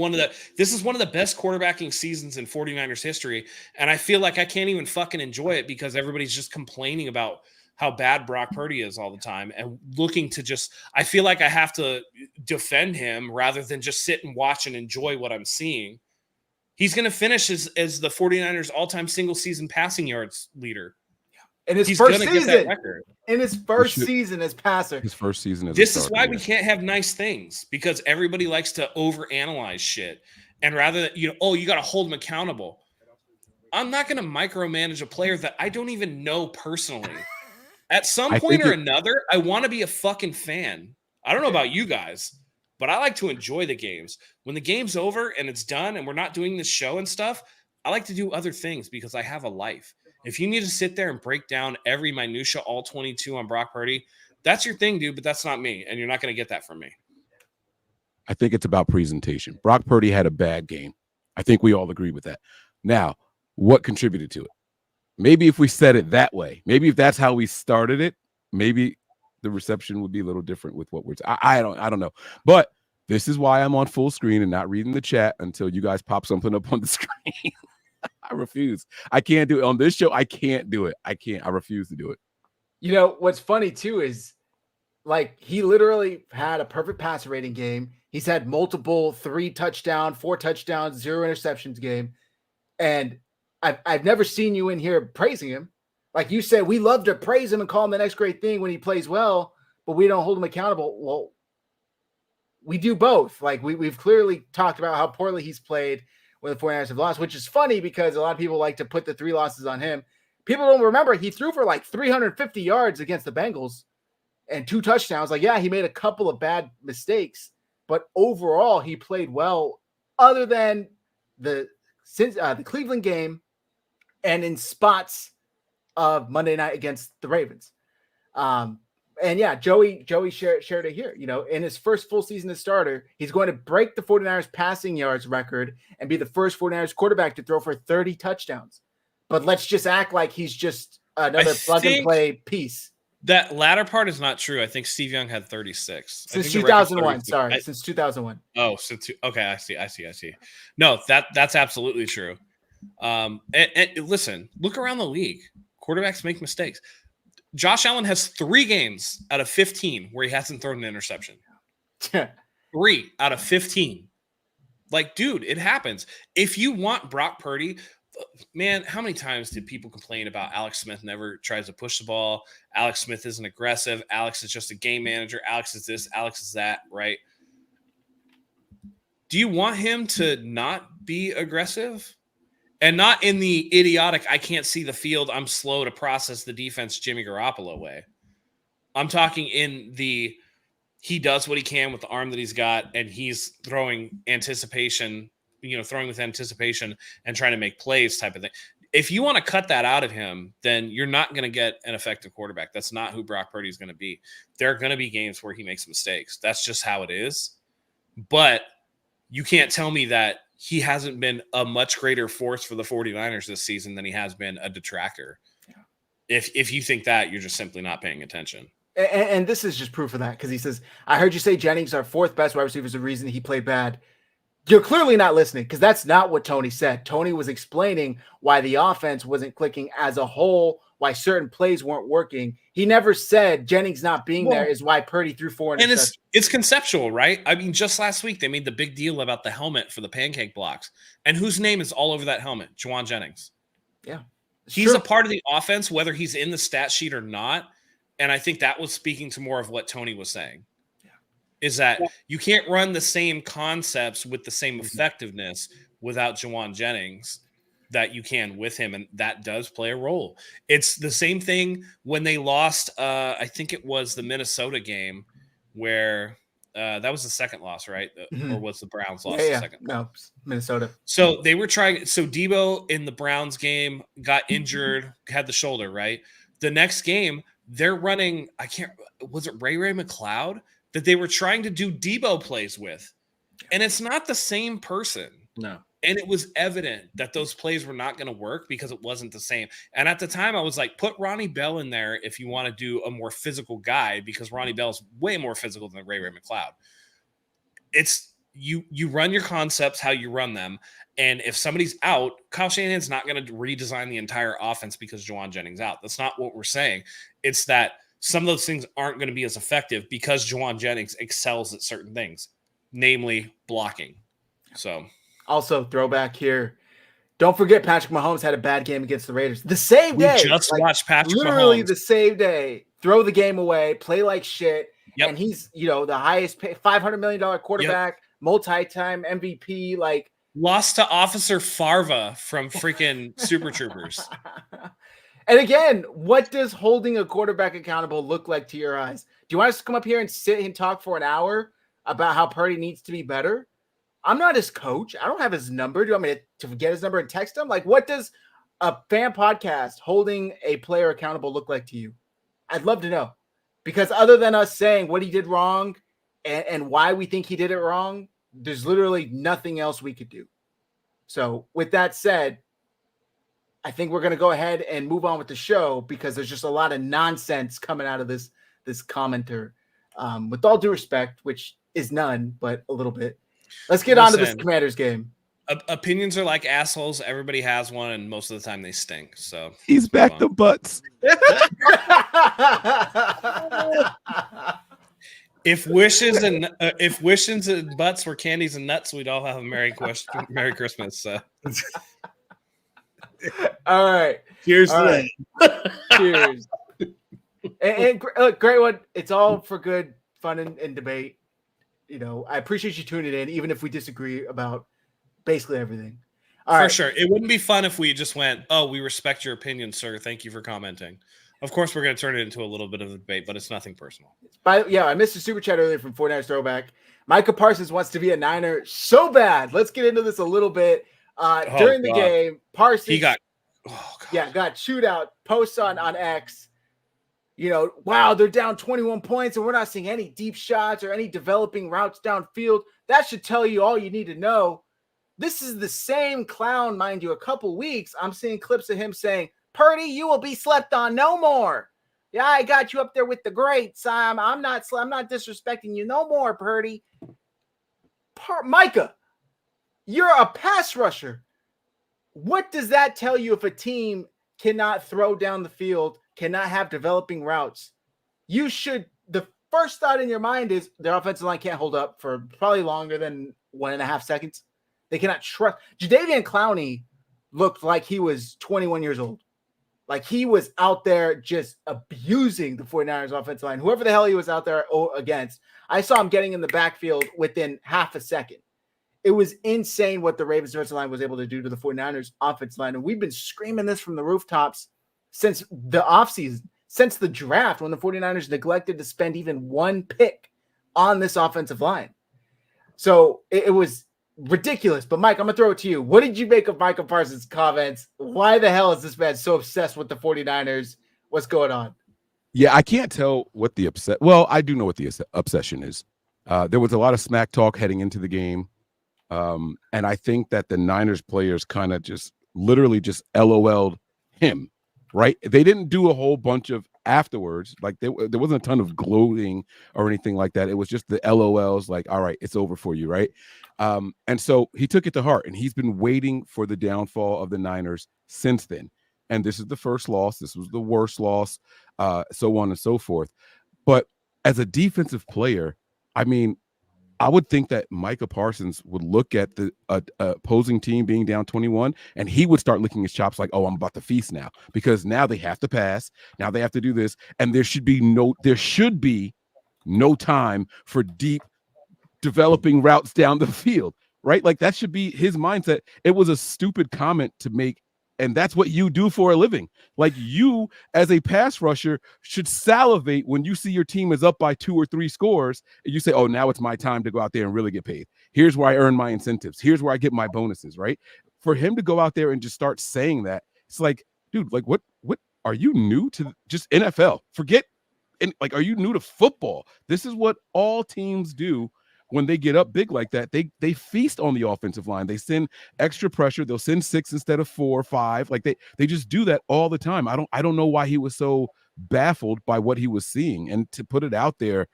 this is one of the best quarterbacking seasons in 49ers history. And I feel like I can't even fucking enjoy it because everybody's just complaining about how bad Brock Purdy is all the time and looking to I feel like I have to defend him rather than just sit and watch and enjoy what I'm seeing. He's going to finish as the 49ers all-time single season passing yards leader. In his first season. In his first season as passer. His first season as This is why we can't have nice things, because everybody likes to overanalyze shit. And rather than, you got to hold them accountable. I'm not going to micromanage a player that I don't even know personally. At some point or another, I want to be a fucking fan. I don't know about you guys, but I like to enjoy the games. When the game's over and it's done and we're not doing this show and stuff, I like to do other things because I have a life. If you need to sit there and break down every minutia, all 22 on Brock Purdy, that's your thing, dude, but that's not me, and you're not going to get that from me. I think it's about presentation. Brock Purdy had a bad game. I think we all agree with that. Now, what contributed to it? Maybe if we said it that way, maybe if that's how we started it, maybe the reception would be a little different with what we're I don't know. But this is why I'm on full screen and not reading the chat until you guys pop something up on the screen. I refuse. I can't do it on this show. I can't do it. I refuse to do it. What's funny too is like he literally had a perfect passer rating game. He's had multiple 3 touchdown, 4 touchdowns, 0 interceptions game. And I've never seen you in here praising him. Like you said, we love to praise him and call him the next great thing when he plays well, but we don't hold him accountable. Well, we do both. Like we've clearly talked about how poorly he's played when the 49ers have lost, which is funny because a lot of people like to put the 3 losses on him. People don't remember he threw for like 350 yards against the Bengals and 2 touchdowns. Like, yeah, he made a couple of bad mistakes, but overall he played well other than the Cleveland game and in spots of Monday night against the Ravens. And yeah, Joey shared it here. In his first full season as starter, he's going to break the 49ers passing yards record and be the first 49ers quarterback to throw for 30 touchdowns. But let's just act like he's just another plug and play piece. That latter part is not true. I think Steve Young had 36 since 2001. Sorry, since 2001. Oh, okay. I see. No, that's absolutely true. And listen, look around the league. Quarterbacks make mistakes. Josh Allen has 3 games out of 15 where he hasn't thrown an interception. 3 out of 15. Like, dude, it happens. If you want Brock Purdy, man, how many times did people complain about Alex Smith never tries to push the ball? Alex Smith isn't aggressive. Alex is just a game manager. Alex is this. Alex is that, right? Do you want him to not be aggressive? And not in the idiotic, I can't see the field, I'm slow to process the defense, Jimmy Garoppolo way. I'm talking in the, he does what he can with the arm that he's got, and he's throwing anticipation, throwing with anticipation and trying to make plays type of thing. If you want to cut that out of him, then you're not going to get an effective quarterback. That's not who Brock Purdy is going to be. There are going to be games where he makes mistakes. That's just how it is. But you can't tell me that he hasn't been a much greater force for the 49ers this season than he has been a detractor. Yeah. If you think that, you're just simply not paying attention. And this is just proof of that, because he says, I heard you say Jennings, our 4th best wide receiver, is the reason he played bad. You're clearly not listening, because that's not what Tony said. Tony was explaining why the offense wasn't clicking as a whole, why certain plays weren't working. He never said Jennings not being there is why Purdy threw 4 interceptions. And it's conceptual, right? I mean, just last week, they made the big deal about the helmet for the pancake blocks. And whose name is all over that helmet? Juwan Jennings. Yeah. He's a part of the offense, whether he's in the stat sheet or not. And I think that was speaking to more of what Tony was saying. Is that you can't run the same concepts with the same effectiveness without Juwan Jennings that you can with him, and that does play a role. It's the same thing when they lost, I think it was the Minnesota game where that was the second loss, right? Mm-hmm. Or was the Browns lost the second? No, Minnesota. So they were trying – so Debo in the Browns game got injured, had the shoulder, right? The next game, they're running – was it Ray McLeod that they were trying to do Debo plays with? And it's not the same person. No. And it was evident that those plays were not going to work because it wasn't the same. And at the time, I was like, put Ronnie Bell in there if you want to do a more physical guy, because Ronnie Bell's way more physical than Ray McLeod. It's you run your concepts how you run them. And if somebody's out, Kyle Shanahan's not going to redesign the entire offense because Juwan Jennings out. That's not what we're saying. It's that some of those things aren't going to be as effective because Juwan Jennings excels at certain things, namely blocking. So... Also, throwback here. Don't forget Patrick Mahomes had a bad game against the Raiders. The same day. We just watched Patrick literally Mahomes. The same day. Throw the game away, play like shit. Yep. And he's, the highest paid $500 million quarterback, multi-time MVP. Like, lost to Officer Farva from freaking Super Troopers. And again, what does holding a quarterback accountable look like to your eyes? Do you want us to come up here and sit and talk for an hour about how Purdy needs to be better? I'm not his coach. I don't have his number. Do you want me to get his number and text him? Like, what does a fan podcast holding a player accountable look like to you? I'd love to know. Because other than us saying what he did wrong and why we think he did it wrong, there's literally nothing else we could do. So with that said, I think we're going to go ahead and move on with the show, because there's just a lot of nonsense coming out of this commenter. With all due respect, which is none, but a little bit. Let's get on to this Commanders game. Opinions are like assholes. Everybody has one, and most of the time they stink. So he's back to butts. If wishes and butts were candies and nuts, we'd all have a Merry Christmas. So. All right. Cheers all to that. Cheers. And look, great one. It's all for good fun and debate. I appreciate you tuning in, even if we disagree about basically everything. For sure. It wouldn't be fun if we just went, oh, we respect your opinion, sir. Thank you for commenting. Of course, we're going to turn it into a little bit of a debate, but it's nothing personal. I missed a super chat earlier from 49ers Throwback. Micah Parsons wants to be a Niner so bad. Let's get into this a little bit. During the game, Parsons. Oh, God. Yeah, got shootout. Posts on X. You know, wow, they're down 21 points and we're not seeing any deep shots or any developing routes downfield. That should tell you all you need to know. This is the same clown, mind you, a couple weeks. I'm seeing clips of him saying, Purdy, you will be slept on no more. Yeah, I got you up there with the greats. I'm not disrespecting you no more, Purdy. Micah, you're a pass rusher. What does that tell you if a team cannot throw down the field, cannot have developing routes? The first thought in your mind is their offensive line can't hold up for probably longer than 1.5 seconds. They cannot trust. Jadeveon Clowney looked like he was 21 years old. Like he was out there just abusing the 49ers offensive line. Whoever the hell he was out there against, I saw him getting in the backfield within half a second. It was insane what the Ravens defensive line was able to do to the 49ers offensive line. And we've been screaming this from the rooftops since the offseason, since the draft, when the 49ers neglected to spend even one pick on this offensive line. So it was ridiculous. But Mike, I'm going to throw it to you. What did you make of Micah Parsons' comments? Why the hell is this man so obsessed with the 49ers? What's going on? Yeah, I can't tell what the well, I do know what the obsession is. There was a lot of smack talk heading into the game. And I think that the Niners players kind of just literally just LOL'd him, right? They didn't do a whole bunch of afterwards. Like there wasn't a ton of gloating or anything like that. It was just the LOLs like, all right, it's over for you, right? And so he took it to heart, and he's been waiting for the downfall of the Niners since then. And this is the first loss. This was the worst loss, so on and so forth. But as a defensive player, I mean, I would think that Micah Parsons would look at the opposing team being down 21, and he would start licking his chops like, oh, I'm about to feast now, because now they have to pass. Now they have to do this. And there should be no time for deep developing routes down the field, right? Like that should be his mindset. It was a stupid comment to make. And that's what you do for a living. Like you, as a pass rusher, should salivate when you see your team is up by 2 or 3 scores. And you say, oh, now it's my time to go out there and really get paid. Here's where I earn my incentives. Here's where I get my bonuses, right? For him to go out there and just start saying that, it's like, dude, like what are you new to just NFL? Forget, and like, are you new to football? This is what all teams do. When they get up big like that, they feast on the offensive line. They send extra pressure. They'll send 6 instead of 4 or 5. Like they just do that all the time. I don't know why he was so baffled by what he was seeing, and to put it out there,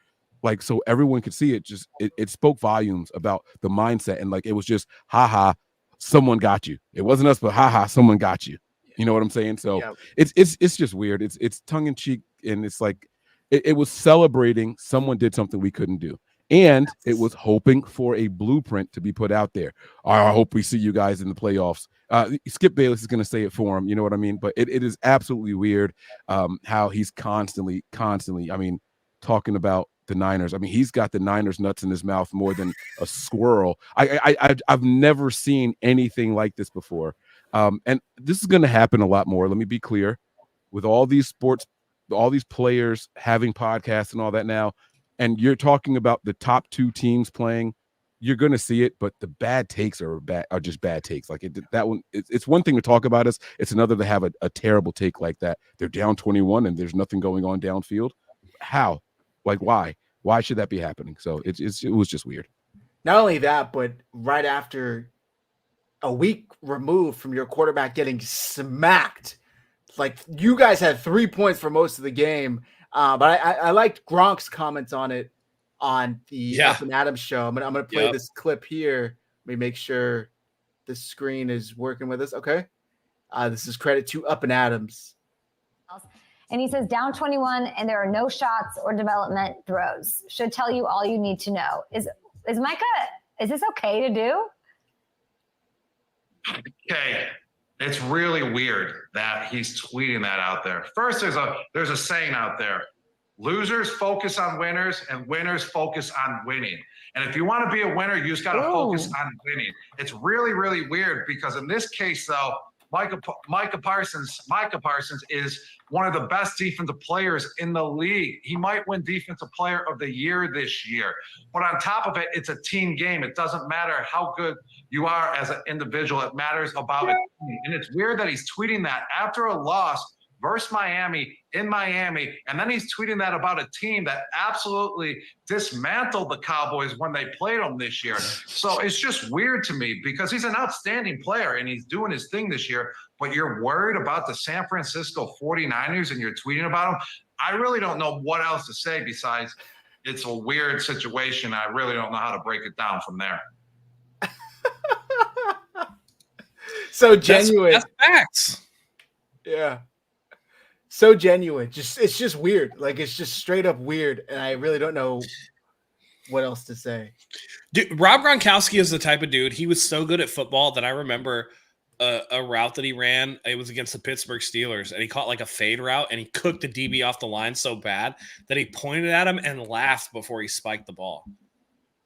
like so everyone could see it. Just it spoke volumes about the mindset, and like it was just haha, someone got you. It wasn't us, but haha, someone got you. You know what I'm saying? So yeah. It's just weird. It's tongue in cheek, and it's like it was celebrating someone did something we couldn't do. And it was hoping for a blueprint to be put out there. I hope we see you guys in the playoffs. Skip Bayless is going to say it for him. You know what I mean? But it is absolutely weird how he's constantly, I mean, talking about the Niners. I mean, he's got the Niners nuts in his mouth more than a squirrel. I've never seen anything like this before. And this is going to happen a lot more. Let me be clear. With all these sports, all these players having podcasts and all that now, and you're talking about the top 2 teams playing, you're going to see it, but the bad takes are just bad takes. Like it's one thing to talk about us. It's another to have a terrible take like that. They're down 21 and there's nothing going on downfield. How? Like, why? Why should that be happening? So it was just weird. Not only that, but right after a week removed from your quarterback getting smacked, like you guys had 3 points for most of the game. But I liked Gronk's comments on it on the Up and Adams show. I'm gonna play this clip here. Let me make sure the screen is working with us. Okay. This is credit to Up and Adams. And he says down 21 and there are no shots or development throws. Should tell you all you need to know. Is Micah, is this okay to do? Okay. It's really weird that he's tweeting that out there. First, there's a saying out there: losers focus on winners and winners focus on winning. And if you want to be a winner, you just got to focus on winning. It's really, really weird because in this case, though, Micah Parsons is one of the best defensive players in the league. He might win Defensive Player of the Year this year. But on top of it, it's a team game. It doesn't matter how good you are as an individual. It matters about a team. And it's weird that he's tweeting that after a loss versus Miami in Miami. And then he's tweeting that about a team that absolutely dismantled the Cowboys when they played them this year. So it's just weird to me because he's an outstanding player and he's doing his thing this year. But you're worried about the San Francisco 49ers and you're tweeting about them. I really don't know what else to say besides it's a weird situation. I really don't know how to break it down from there. So genuine. That's facts. Yeah. So genuine. It's just weird. Like it's just straight up weird. And I really don't know what else to say. Dude, Rob Gronkowski is the type of dude. He was so good at football that I remember a route that he ran. It was against the Pittsburgh Steelers, and he caught like a fade route, and he cooked the DB off the line so bad that he pointed at him and laughed before he spiked the ball.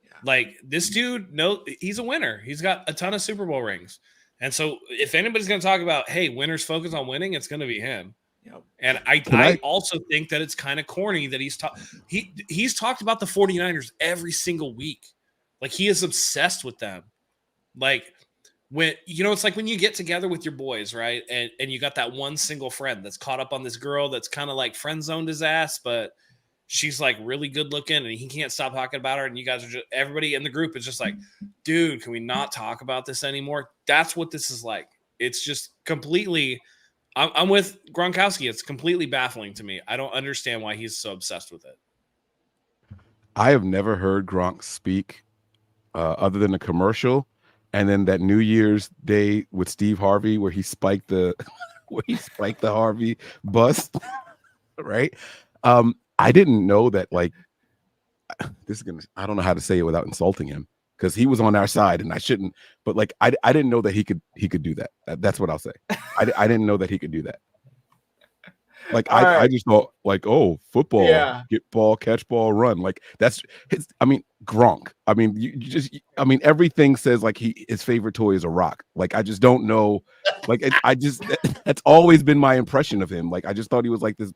Yeah. Like this dude, he's a winner. He's got a ton of Super Bowl rings. And so if anybody's going to talk about, hey, winners focus on winning, it's going to be him. Yep. And I also think that it's kind of corny that he's talked about the 49ers every single week. Like he is obsessed with them. Like when, it's like when you get together with your boys, right? And you got that one single friend that's caught up on this girl that's kind of like friend zoned his ass, but she's like really good looking and he can't stop talking about her. And you guys are everybody in the group is just like, dude, can we not talk about this anymore? That's what this is like. It's just completely, I'm with Gronkowski. It's completely baffling to me. I don't understand why he's so obsessed with it. I have never heard Gronk speak other than a commercial. And then that New Year's Day with Steve Harvey, where he spiked the Harvey bust, right? I didn't know that. Like, I don't know how to say it without insulting him because he was on our side, and I shouldn't. But like, I didn't know that he could do that. That's what I'll say. I didn't know that he could do that. Like I just thought like, oh, football, get ball, catch ball, run. Like that's Gronk. I mean, everything says like his favorite toy is a rock. Like I just don't know. Like that's always been my impression of him. Like I just thought he was like this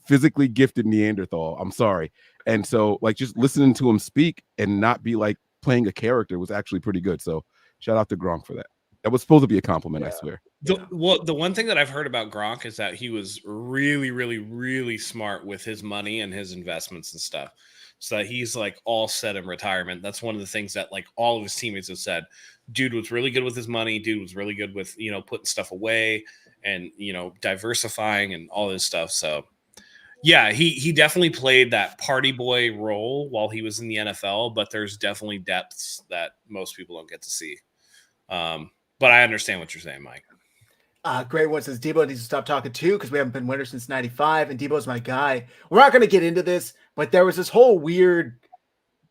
physically gifted Neanderthal. I'm sorry. And so like just listening to him speak and not be like playing a character was actually pretty good. So shout out to Gronk for that. That was supposed to be a compliment, I swear. The one thing that I've heard about Gronk is that he was really, really, really smart with his money and his investments and stuff. So that he's like all set in retirement. That's one of the things that like all of his teammates have said. Dude was really good with his money. Dude was really good with, putting stuff away and, diversifying and all this stuff. So yeah, he definitely played that party boy role while he was in the NFL, but there's definitely depths that most people don't get to see. But I understand what you're saying, Mike. Great one says Debo needs to stop talking too because we haven't been winners since '95, and Debo's my guy. We're not going to get into this, but there was this whole weird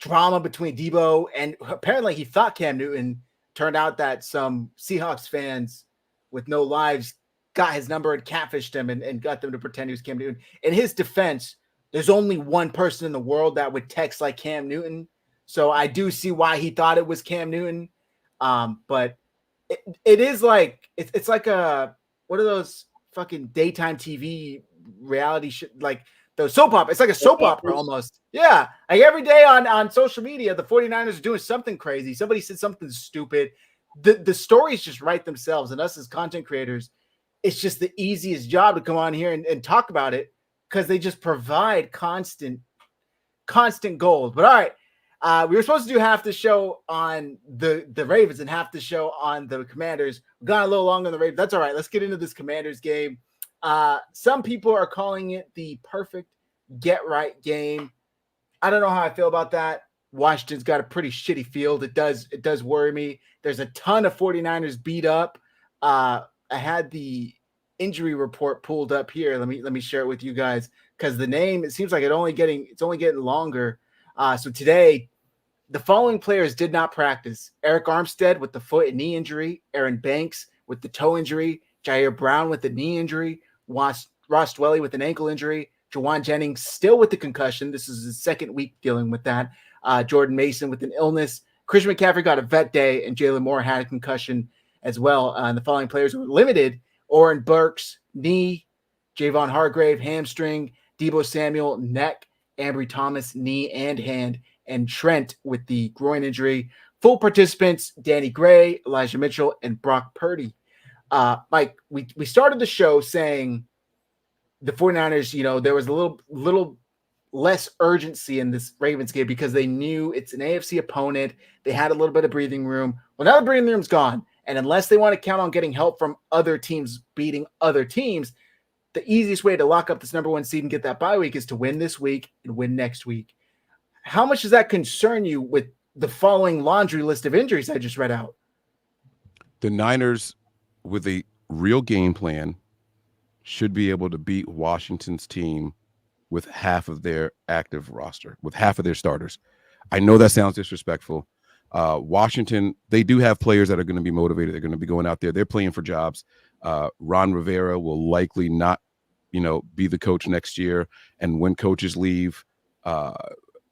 drama between Debo and apparently he thought Cam Newton. Turned out that some Seahawks fans with no lives got his number and catfished him and got them to pretend he was Cam Newton. In his defense, there's only one person in the world that would text like Cam Newton, so I do see why he thought it was Cam Newton. But it is like it's like what are those fucking daytime TV reality shit, like the soap opera. It's like a soap opera almost. Yeah. Like every day on social media, the 49ers are doing something crazy. Somebody said something stupid. The stories just write themselves, and us as content creators, it's just the easiest job to come on here and talk about it because they just provide constant gold. But all right. We were supposed to do half the show on the Ravens and half the show on the Commanders. We've gone a little longer on the Ravens. That's all right. Let's get into this Commanders game. Some people are calling it the perfect get-right game. I don't know how I feel about that. Washington's got a pretty shitty field. It does worry me. There's a ton of 49ers beat up. I had the injury report pulled up here. Let me share it with you guys because the name, it seems like it's only getting longer. So today, the following players did not practice: Eric Armstead with the foot and knee injury, Aaron Banks with the toe injury, Ji'Ayir Brown with the knee injury, Ross Dwelley with an ankle injury, Jawan Jennings still with the concussion. This is his second week dealing with that. Jordan Mason with an illness. Christian McCaffrey got a vet day, and Jalen Moore had a concussion as well. And the following players were limited: Oren Burks, knee, Javon Hargrave, hamstring, Deebo Samuel, neck, Ambry Thomas, knee and hand, and Trent with the groin injury. full participants, Danny Gray, Elijah Mitchell, and Brock Purdy. Mike, we started the show saying the 49ers, there was a little less urgency in this Ravens game because they knew it's an AFC opponent. They had a little bit of breathing room. Well, now the breathing room's gone. And unless they want to count on getting help from other teams beating other teams, the easiest way to lock up this number 1 seed and get that bye week is to win this week and win next week. How much does that concern you with the following laundry list of injuries I just read out? The Niners, with a real game plan, should be able to beat Washington's team with half of their active roster, with half of their starters. I know that sounds disrespectful. Washington, they do have players that are going to be motivated. They're going to be going out there. They're playing for jobs. Ron Rivera will likely not, be the coach next year. And when coaches leave,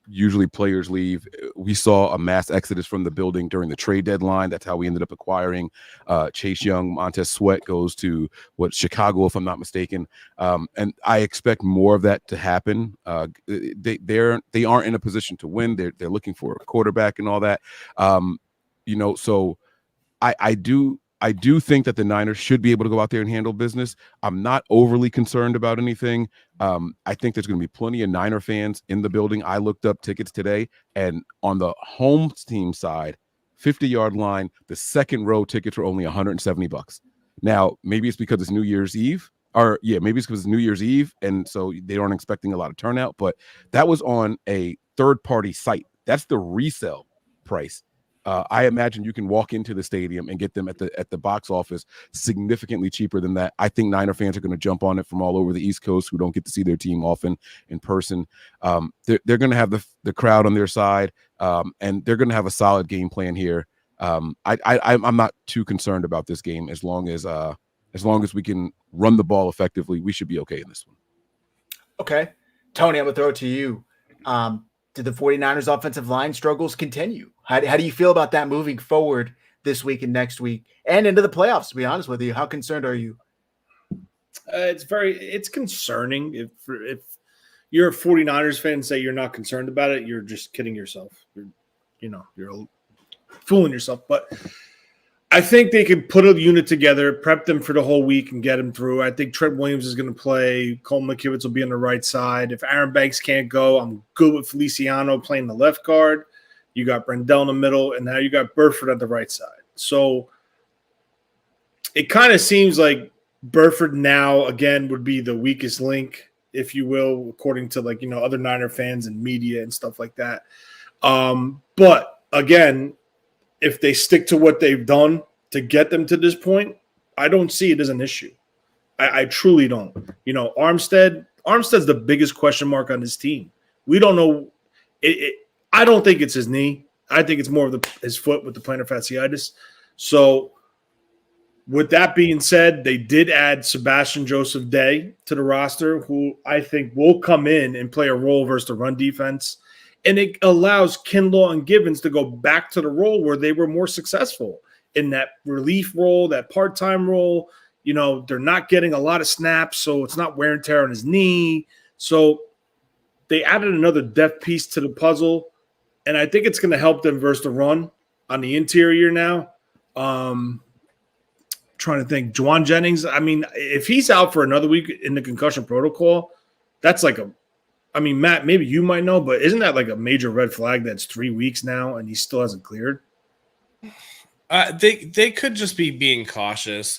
usually players leave. We saw a mass exodus from the building during the trade deadline. That's how we ended up acquiring Chase Young. Montez Sweat goes to Chicago, if I'm not mistaken. And I expect more of that to happen. They aren't in a position to win. They're looking for a quarterback and all that. So I do think that the Niners should be able to go out there and handle business. I'm not overly concerned about anything. I think there's going to be plenty of Niner fans in the building. I looked up tickets today, and on the home team side, 50-yard line, the second row tickets were only $170. Now, maybe it's because it's New Year's Eve, maybe it's because it's New Year's Eve, and so they aren't expecting a lot of turnout. But that was on a third-party site. That's the resale price. I imagine you can walk into the stadium and get them at the box office significantly cheaper than that. I think Niner fans are going to jump on it from all over the East Coast who don't get to see their team often in person. They're going to have the crowd on their side, and they're going to have a solid game plan here. I'm not too concerned about this game as long as we can run the ball effectively. We should be okay in this one. Okay, Tony, I'm gonna throw it to you. Did the 49ers offensive line struggles continue? How do you feel about that moving forward this week and next week and into the playoffs, to be honest with you? How concerned are you? It's concerning. If you're a 49ers fan and say you're not concerned about it, you're just kidding yourself. You're fooling yourself. But I think they can put a unit together, prep them for the whole week, and get them through. I think Trent Williams is going to play. Cole McKivitz will be on the right side. If Aaron Banks can't go, I'm good with Feliciano playing the left guard. You got Brendel in the middle, and now you got Burford at the right side. So it kind of seems like Burford now, again, would be the weakest link, if you will, according to other Niner fans and media and stuff like that. But again, if they stick to what they've done to get them to this point, I don't see it as an issue. I truly don't. Armstead's the biggest question mark on his team. We don't know. I don't think it's his knee. I think it's more of his foot with the plantar fasciitis. So with that being said, they did add Sebastian Joseph Day to the roster, who I think will come in and play a role versus the run defense. And it allows Kinlaw and Givens to go back to the role where they were more successful in that relief role, that part-time role. They're not getting a lot of snaps, so it's not wear and tear on his knee. So they added another depth piece to the puzzle, and I think it's going to help them versus the run on the interior now. Trying to think. Juwan Jennings, if he's out for another week in the concussion protocol, that's Matt, maybe you might know, but isn't that like a major red flag that's 3 weeks now and he still hasn't cleared? They could just be being cautious.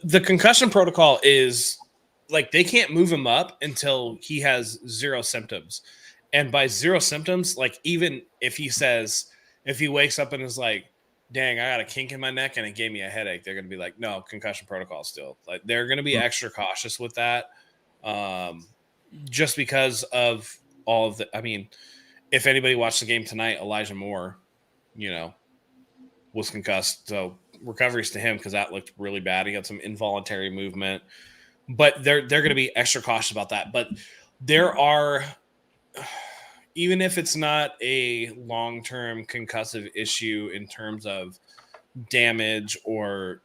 The concussion protocol is they can't move him up until he has 0 symptoms. And by 0 symptoms, even if he wakes up and is like, dang, I got a kink in my neck and it gave me a headache, they're going to be like, no, concussion protocol still. They're going to be extra cautious with that. Just because of all of the, if anybody watched the game tonight, Elijah Moore, was concussed. So recoveries to him because that looked really bad. He had some involuntary movement, but they're going to be extra cautious about that. But there are, even if it's not a long-term concussive issue in terms of damage or,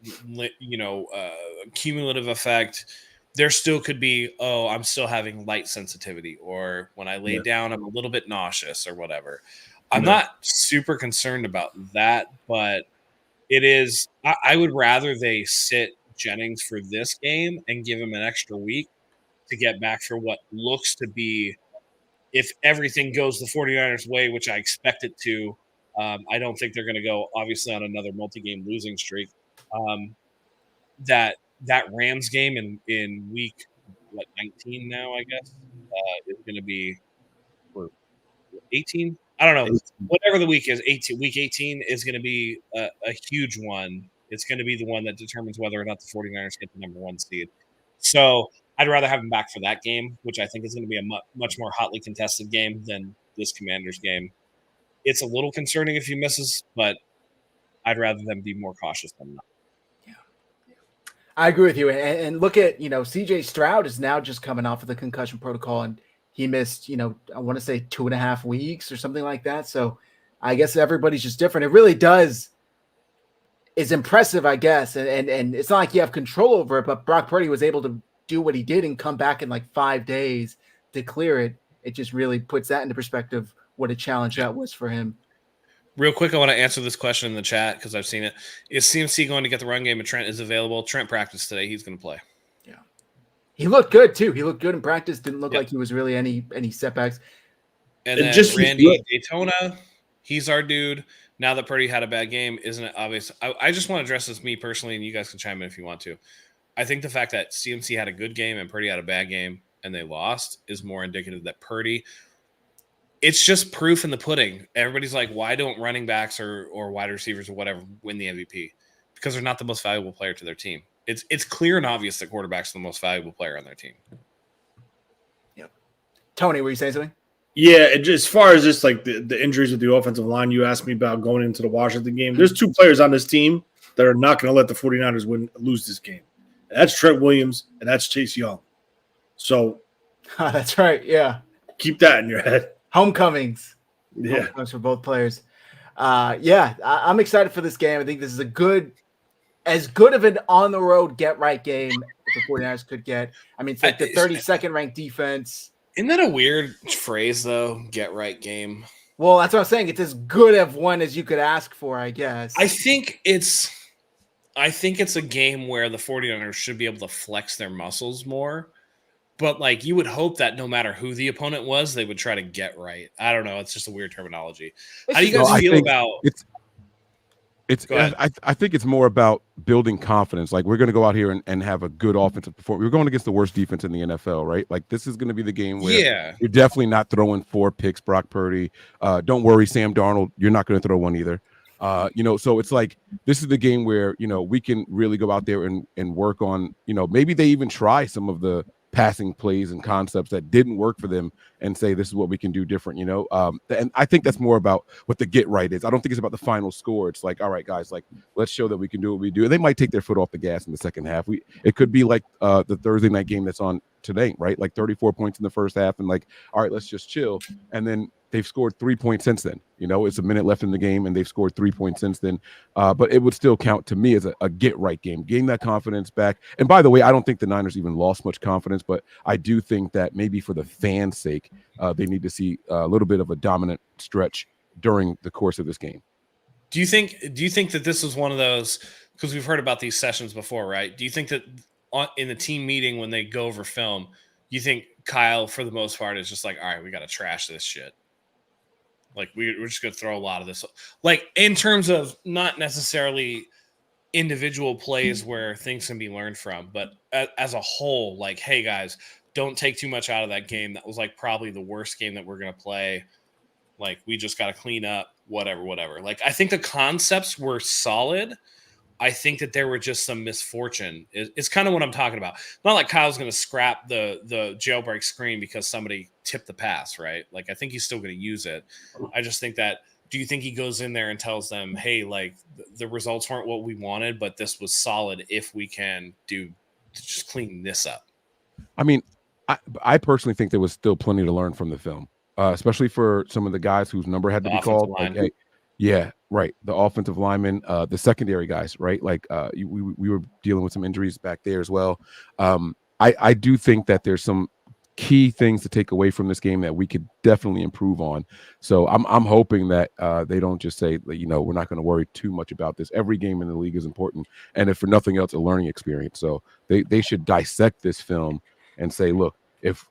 cumulative effect, there still could be, I'm still having light sensitivity, or when I lay down, I'm a little bit nauseous or whatever. I'm not super concerned about that, but it is. I would rather they sit Jennings for this game and give him an extra week to get back for what looks to be, if everything goes the 49ers way, which I expect it to. I don't think they're going to go, obviously, on another multi-game losing streak. That Rams game in week 19 now, I guess, is going to be 18. I don't know. Whatever the week is, 18. Week 18 is going to be a huge one. It's going to be the one that determines whether or not the 49ers get the number 1 seed. So I'd rather have him back for that game, which I think is going to be a much more hotly contested game than this Commanders game. It's a little concerning if he misses, but I'd rather them be more cautious than not. I agree with you. And look at, CJ Stroud is now just coming off of the concussion protocol, and he missed, I want to say 2.5 weeks or something like that. So I guess everybody's just different. It really is impressive, I guess. And it's not like you have control over it, but Brock Purdy was able to do what he did and come back in like 5 days to clear it. It just really puts that into perspective, what a challenge that was for him. Real quick, I want to answer this question in the chat because I've seen it. Is CMC going to get the run game and Trent is available? Trent practiced today. He's going to play. Yeah. He looked good too. He looked good in practice. Didn't look like he was really any setbacks. And then just Randy Daytona, he's our dude. Now that Purdy had a bad game, isn't it obvious? I just want to address this me personally, and you guys can chime in if you want to. I think the fact that CMC had a good game and Purdy had a bad game and they lost is more indicative that Purdy – it's just proof in the pudding. Everybody's like, why don't running backs or wide receivers or whatever win the MVP? Because they're not the most valuable player to their team. It's clear and obvious that quarterback's the most valuable player on their team. Yep. Tony, were you saying something? Yeah, as far as just like the injuries with the offensive line, you asked me about going into the Washington game. There's 2 players on this team that are not going to let the 49ers lose this game. And that's Trent Williams and that's Chase Young. So that's right. Yeah. Keep that in your head. Homecomings. Yeah. Homecomings for both players. I'm excited for this game. I think this is as good of an on-the-road get-right game the 49ers could get. I mean, it's like the 32nd ranked defense. Isn't that a weird phrase, though? Get-right game. Well, that's what I'm saying. It's as good of one as you could ask for, I guess. I think it's a game where the 49ers should be able to flex their muscles more. But, like, you would hope that no matter who the opponent was, they would try to get right. I don't know. It's just a weird terminology. How do you guys feel about I think it's more about building confidence. Like, we're going to go out here and have a good offensive performance. We're going against the worst defense in the NFL, right? Like, this is going to be the game where you're definitely not throwing 4 picks, Brock Purdy. Don't worry, Sam Darnold. You're not going to throw one either. So it's like this is the game where, we can really go out there and work on, maybe they even try some of the passing plays and concepts that didn't work for them and say this is what we can do different, and I think that's more about what the get right is. I don't think it's about the final score. It's like, all right, guys, like, let's show that we can do what we do. And they might take their foot off the gas in the second half. It could be like the Thursday night game that's on today, right? Like 34 points in the first half and like, all right, let's just chill. And then they've scored 3 points since then. It's a minute left in the game and they've scored 3 points since then. But it would still count to me as a get right game, getting that confidence back. And by the way, I don't think the Niners even lost much confidence, but I do think that maybe for the fans' sake, they need to see a little bit of a dominant stretch during the course of this game. Do you think that this is one of those, because we've heard about these sessions before, right? Do you think that in the team meeting when they go over film, you think Kyle, for the most part, is just like, all right, we got to trash this shit? Like, we're just going to throw a lot of this. Like, in terms of not necessarily individual plays where things can be learned from, but as a whole, like, hey, guys, don't take too much out of that game. That was, like, probably the worst game that we're going to play. Like, we just got to clean up, whatever. Like, I think the concepts were solid. I think that there were just some misfortune. It's kind of what I'm talking about. Not like Kyle's going to scrap the jailbreak screen because somebody tipped the pass, right? Like, I think he's still going to use it. I just think that, do you think he goes in there and tells them, hey, like, the results weren't what we wanted, but this was solid if we can just clean this up? I mean, I personally think there was still plenty to learn from the film, especially for some of the guys whose number had to be called. Like, hey, yeah, right. The offensive linemen, the secondary guys, right? Like we were dealing with some injuries back there as well. I do think that there's some key things to take away from this game that we could definitely improve on. So I'm hoping that they don't just say, we're not going to worry too much about this. Every game in the league is important, and if for nothing else, a learning experience. So they should dissect this film and say, look, if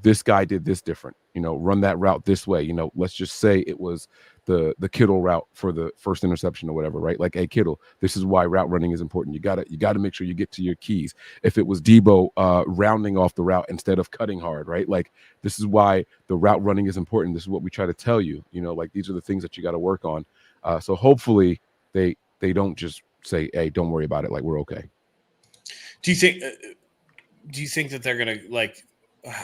this guy did this different, run that route this way. Let's just say it was the Kittle route for the first interception or whatever, right? Like, hey, Kittle, this is why route running is important. You gotta make sure you get to your keys. If it was Debo rounding off the route instead of cutting hard, right? Like, this is why the route running is important. This is what we try to tell you. Like, these are the things that you got to work on. So hopefully they don't just say, hey, don't worry about it. Like, we're okay. Do you think that they're gonna, like,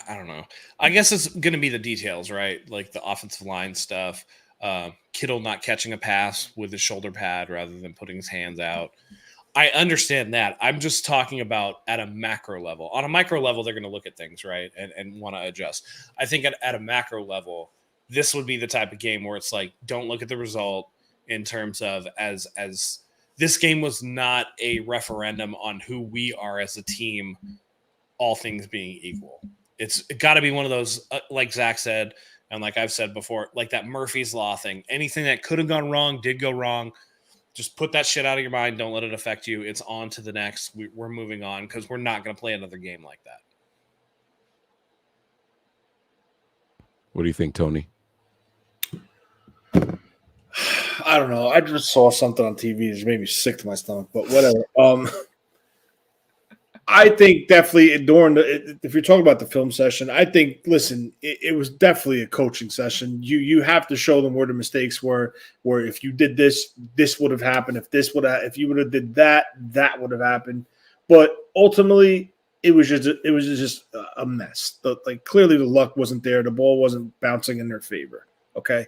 I don't know. I guess it's going to be the details, right? Like the offensive line stuff. Kittle not catching a pass with his shoulder pad rather than putting his hands out. I understand that. I'm just talking about at a macro level. On a micro level, they're going to look at things, right, and want to adjust. I think at a macro level, this would be the type of game where it's like, don't look at the result in terms of as this game was not a referendum on who we are as a team, all things being equal. It's got to be one of those, like Zach said, and like I've said before, like that Murphy's Law thing. Anything that could have gone wrong did go wrong. Just put that shit out of your mind. Don't let it affect you. It's on to the next. We're moving on because we're not going to play another game like that. What do you think, Tony? I don't know. I just saw something on TV that made me sick to my stomach, but whatever. I think definitely if you're talking about the film session, I think, listen, it was definitely a coaching session. You have to show them where the mistakes were, where if you did this, this would have happened. If you would have did that, that would have happened. But ultimately, it was just a mess. Clearly the luck wasn't there. The ball wasn't bouncing in their favor. Okay.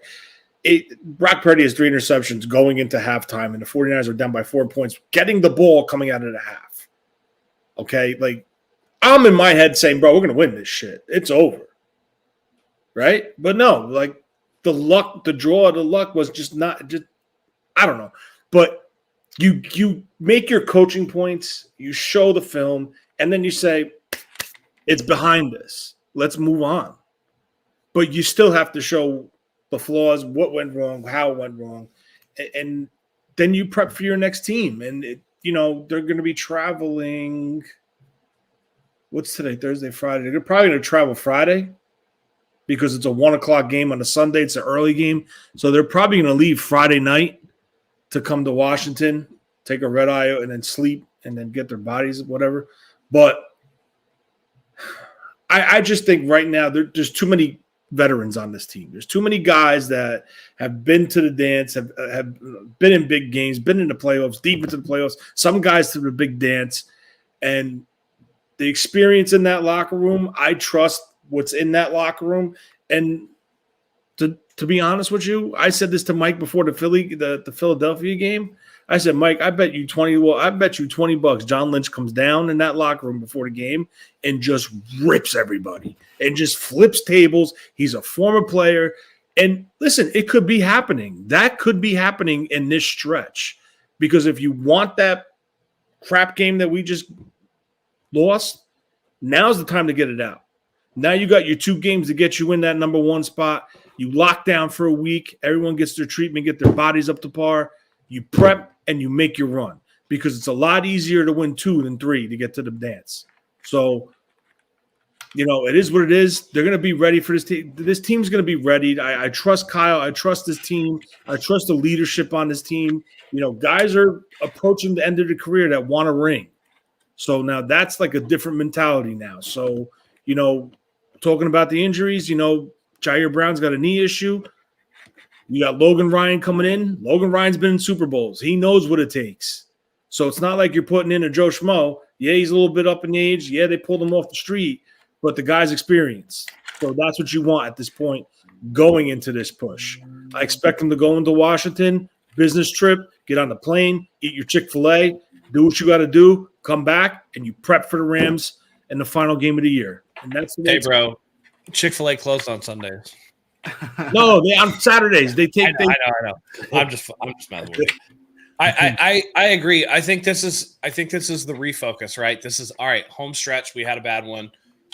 Brock Purdy has 3 interceptions going into halftime, and the 49ers are down by 4 points, getting the ball coming out of the half. Okay, like, I'm in my head saying, bro, we're going to win this shit. It's over. Right? But no, like, the luck was just not, I don't know. But you make your coaching points, you show the film, and then you say, it's behind us. Let's move on. But you still have to show the flaws, what went wrong, how it went wrong. And then you prep for your next team. And they're going to be traveling. What's today? Thursday, Friday. They're probably going to travel Friday because it's a 1:00 game on a Sunday. It's an early game. So they're probably going to leave Friday night to come to Washington, take a red eye, and then sleep and then get their bodies, whatever. But I just think right now there's too many veterans on this team. There's too many guys that have been to the dance, have been in big games, been in the playoffs, deep into the playoffs, some guys to the big dance. And the experience in that locker room, I trust what's in that locker room. And to be honest with you, I said this to Mike before the Philadelphia game. I said, Mike, I bet you $20. John Lynch comes down in that locker room before the game and just rips everybody and just flips tables. He's a former player. And listen, it could be happening. That could be happening in this stretch. Because if you want that crap game that we just lost, now's the time to get it out. Now you got your 2 games to get you in that number 1 spot. You lock down for a week. Everyone gets their treatment, get their bodies up to par. You prep and you make your run because it's a lot easier to win 2 than 3 to get to the dance. So, it is what it is. They're going to be ready for this team. This team's going to be ready. I trust Kyle. I trust this team. I trust the leadership on this team. Guys are approaching the end of their career that want a ring. So now that's like a different mentality now. So, talking about the injuries, Ji'Ayir Brown's got a knee issue. You got Logan Ryan coming in. Logan Ryan's been in Super Bowls. He knows what it takes. So it's not like you're putting in a Joe Schmo. Yeah, he's a little bit up in age. Yeah, they pulled him off the street, but the guy's experienced. So that's what you want at this point going into this push. I expect him to go into Washington, business trip, get on the plane, eat your Chick-fil-A, do what you got to do, come back, and you prep for the Rams in the final game of the year. And that's the way. Hey, bro, Chick-fil-A closed on Sundays. No, they on Saturdays. I know. I'm just messing with you. I agree. I think this is the refocus, right? This is all right. Home stretch. We had a bad one.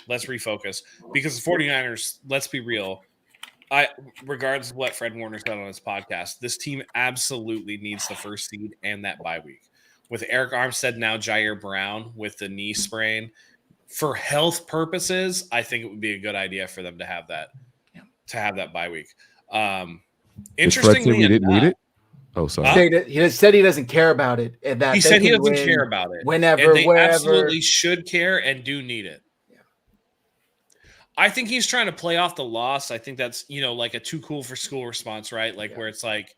Let's refocus because the 49ers, let's be real. Regardless of what Fred Warner said on his podcast, this team absolutely needs the first seed and that bye week. With Eric Armstead now Ji'Ayir Brown with the knee sprain, for health purposes, I think it would be a good idea for them to have that bye week. Interestingly, we didn't need it. Oh, sorry. He said he doesn't care about it, and that he said he doesn't care about it. Whenever, and they wherever. absolutely should care and do need it. I think he's trying to play off the loss. I think that's, like a too cool for school response, right? Like where it's like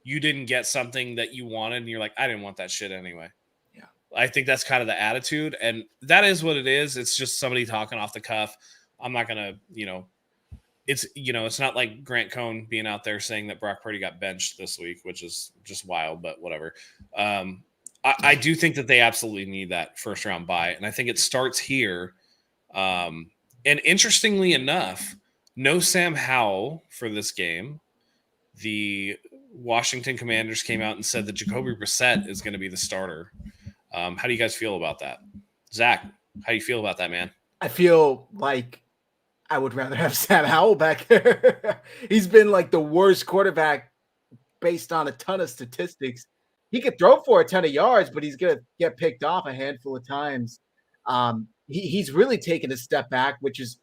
you didn't get something that you wanted and you're like, I didn't want that shit anyway. Yeah. I think that's kind of the attitude. And that is what it is. It's just somebody talking off the cuff. I'm not going to, it's not like Grant Cohn being out there saying that Brock Purdy got benched this week, which is just wild, but whatever. I do think that they absolutely need that first round bye. And I think it starts here. And interestingly enough, no Sam Howell for this game. The Washington Commanders came out and said that Jacoby Brissett is going to be the starter. How do you guys feel about that? Zach, how do you feel about that, man? I feel like I would rather have Sam Howell back there. He's been like the worst quarterback based on a ton of statistics. He could throw for a ton of yards, but he's going to get picked off a handful of times. He's really taken a step back, which is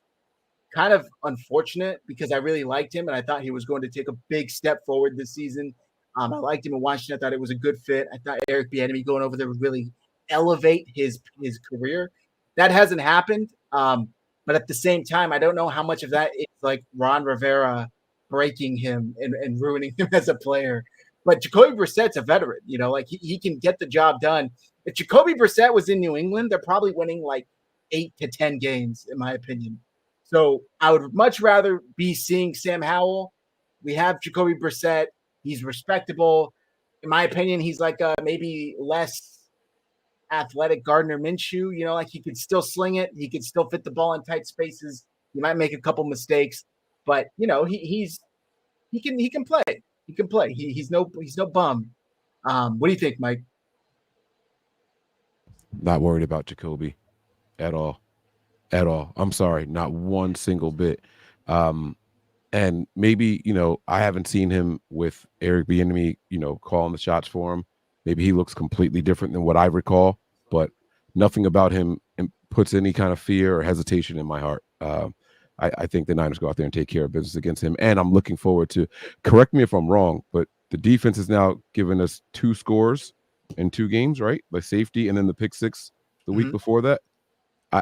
kind of unfortunate because I really liked him and I thought he was going to take a big step forward this season. I liked him in Washington. I thought it was a good fit. I thought Eric Bieniemy going over there would really elevate his career. That hasn't happened. But at the same time, I don't know how much of that is like Ron Rivera breaking him and ruining him as a player. But Jacoby Brissett's a veteran, like he can get the job done. If Jacoby Brissett was in New England, they're probably winning like 8 to 10 games, in my opinion. So I would much rather be seeing Sam Howell. We have Jacoby Brissett. He's respectable. In my opinion, he's like maybe less athletic Gardner Minshew. Like he could still sling it. He could still fit the ball in tight spaces. He might make a couple mistakes, but he can play. He can play. He's no bum. What do you think, Mike? Not worried about Jacoby at all. I'm sorry, not one single bit. And maybe, I haven't seen him with Eric Bieniemy, calling the shots for him. Maybe he looks completely different than what I recall, but nothing about him puts any kind of fear or hesitation in my heart. I think the Niners go out there and take care of business against him. And I'm looking forward to, correct me if I'm wrong, but the defense has now given us 2 scores in 2 games, right? Like safety and then the pick 6 the week before that.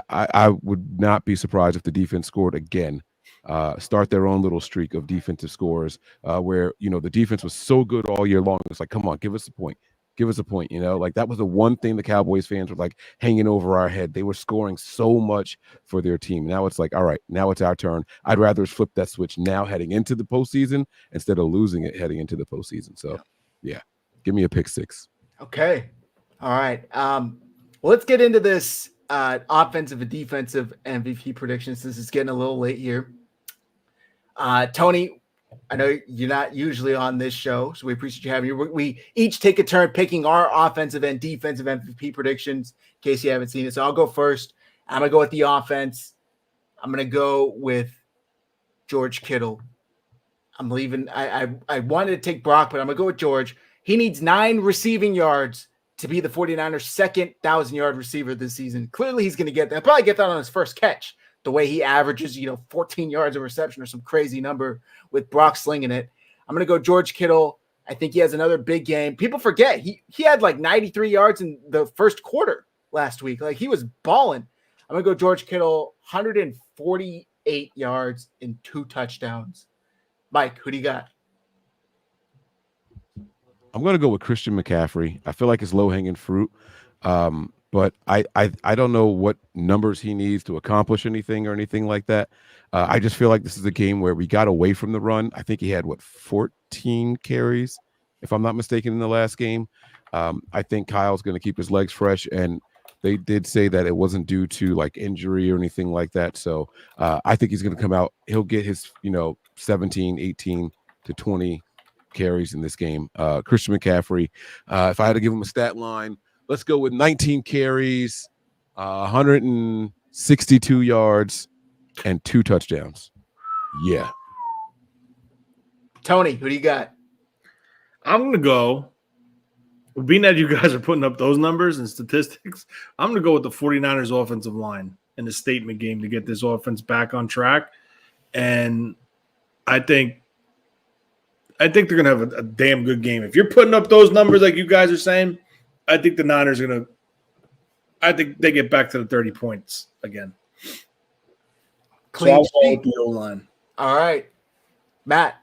I would not be surprised if the defense scored again, start their own little streak of defensive scores where, the defense was so good all year long. It's like, come on, give us a point. Like that was the one thing the Cowboys fans were like hanging over our head. They were scoring so much for their team. Now it's like, all right, now it's our turn. I'd rather flip that switch now heading into the postseason instead of losing it heading into the postseason. So yeah, give me a pick 6. Okay. All right. Well, let's get into this offensive and defensive MVP predictions since it's getting a little late here. Tony, I know you're not usually on this show, so we appreciate you having you. We each take a turn picking our offensive and defensive MVP predictions in case you haven't seen it. So I'll go first. I'm going to go with the offense. I'm going to go with George Kittle. I'm leaving. I wanted to take Brock, but I'm going to go with George. He needs 9 receiving yards to be the 49ers' second 1,000-yard receiver this season. Clearly, he's going to get that. Probably get that on his first catch. The way he averages, 14 yards of reception or some crazy number with Brock slinging it. I'm going to go George Kittle. I think he has another big game. People forget he had like 93 yards in the first quarter last week. Like he was balling. I'm going to go George Kittle, 148 yards and 2 touchdowns. Mike, who do you got? I'm going to go with Christian McCaffrey. I feel like it's low-hanging fruit. But I don't know what numbers he needs to accomplish anything or anything like that. I just feel like this is a game where we got away from the run. I think he had 14 carries, if I'm not mistaken, in the last game. I think Kyle's going to keep his legs fresh, and they did say that it wasn't due to like injury or anything like that. So I think he's going to come out. He'll get his 17, 18 to 20 carries in this game. Christian McCaffrey. If I had to give him a stat line, let's go with 19 carries, 160 62 yards, and 2 touchdowns. Yeah. Tony, who do you got? I'm going to go, being that you guys are putting up those numbers and statistics, I'm going to go with the 49ers offensive line in the statement game to get this offense back on track. And I think they're going to have a damn good game. If you're putting up those numbers like you guys are saying, I think the Niners are going to – I think they get back to the 30 points again. Clean so I'll go sheet. with the O-line. All right. Matt.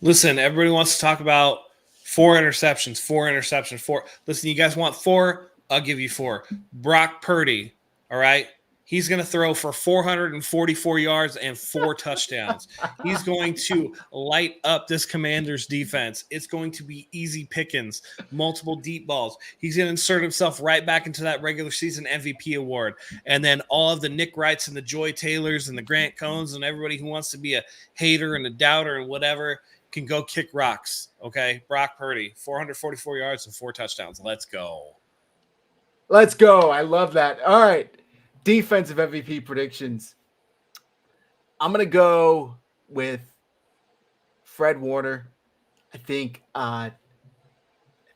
Listen, everybody wants to talk about 4 interceptions. Listen, you guys want 4? I'll give you 4. Brock Purdy, all right? He's going to throw for 444 yards and 4 touchdowns. He's going to light up this Commanders defense. It's going to be easy pickings, multiple deep balls. He's going to insert himself right back into that regular season MVP award. And then all of the Nick Wrights and the Joy Taylors and the Grant Cohns and everybody who wants to be a hater and a doubter and whatever can go kick rocks. Okay, Brock Purdy, 444 yards and 4 touchdowns. Let's go. Let's go. I love that. All right. Defensive MVP predictions. I'm going to go with Fred Warner. I think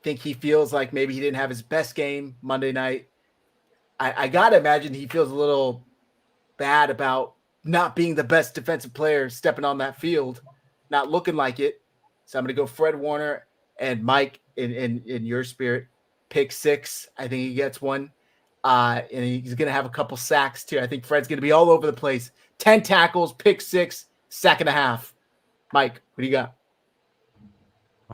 he feels like maybe he didn't have his best game Monday night. I got to imagine he feels a little bad about not being the best defensive player stepping on that field, not looking like it. So I'm going to go Fred Warner and Mike in your spirit. Pick 6. I think he gets one. And he's going to have a couple sacks too. I think Fred's going to be all over the place. 10 tackles, pick 6, sack and a half. Mike, what do you got?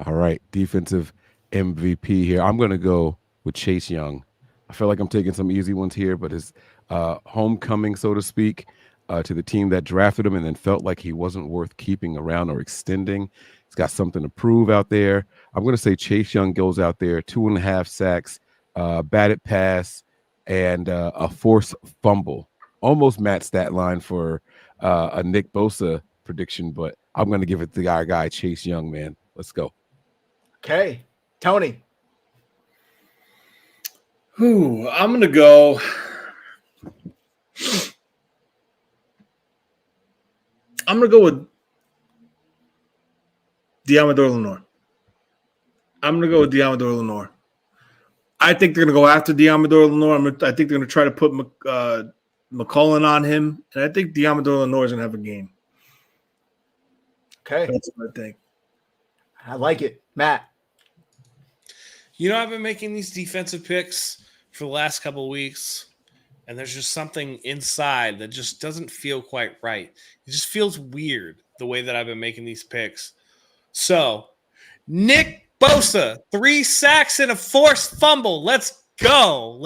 All right. Defensive MVP here. I'm going to go with Chase Young. I feel like I'm taking some easy ones here, but his homecoming, so to speak, to the team that drafted him and then felt like he wasn't worth keeping around or extending. He's got something to prove out there. I'm going to say Chase Young goes out there, 2.5 sacks, batted pass, and a forced fumble. Almost Matt stat line for a Nick Bosa prediction, but I'm going to give it to our guy, Chase Young, man. Let's go. Okay. Tony. I'm going to go. I'm going to go with Diamador Lenore. I think they're going to go after Diamador Lenore. I think they're going to try to put McCullen on him. And I think Diamador Lenore is going to have a game. Okay. That's what I think. I like it. Matt. You know, I've been making these defensive picks for the last couple of weeks, and there's just something inside that just doesn't feel quite right. It just feels weird the way that I've been making these picks. So, Nick Bosa, 3 sacks and a forced fumble. Let's go.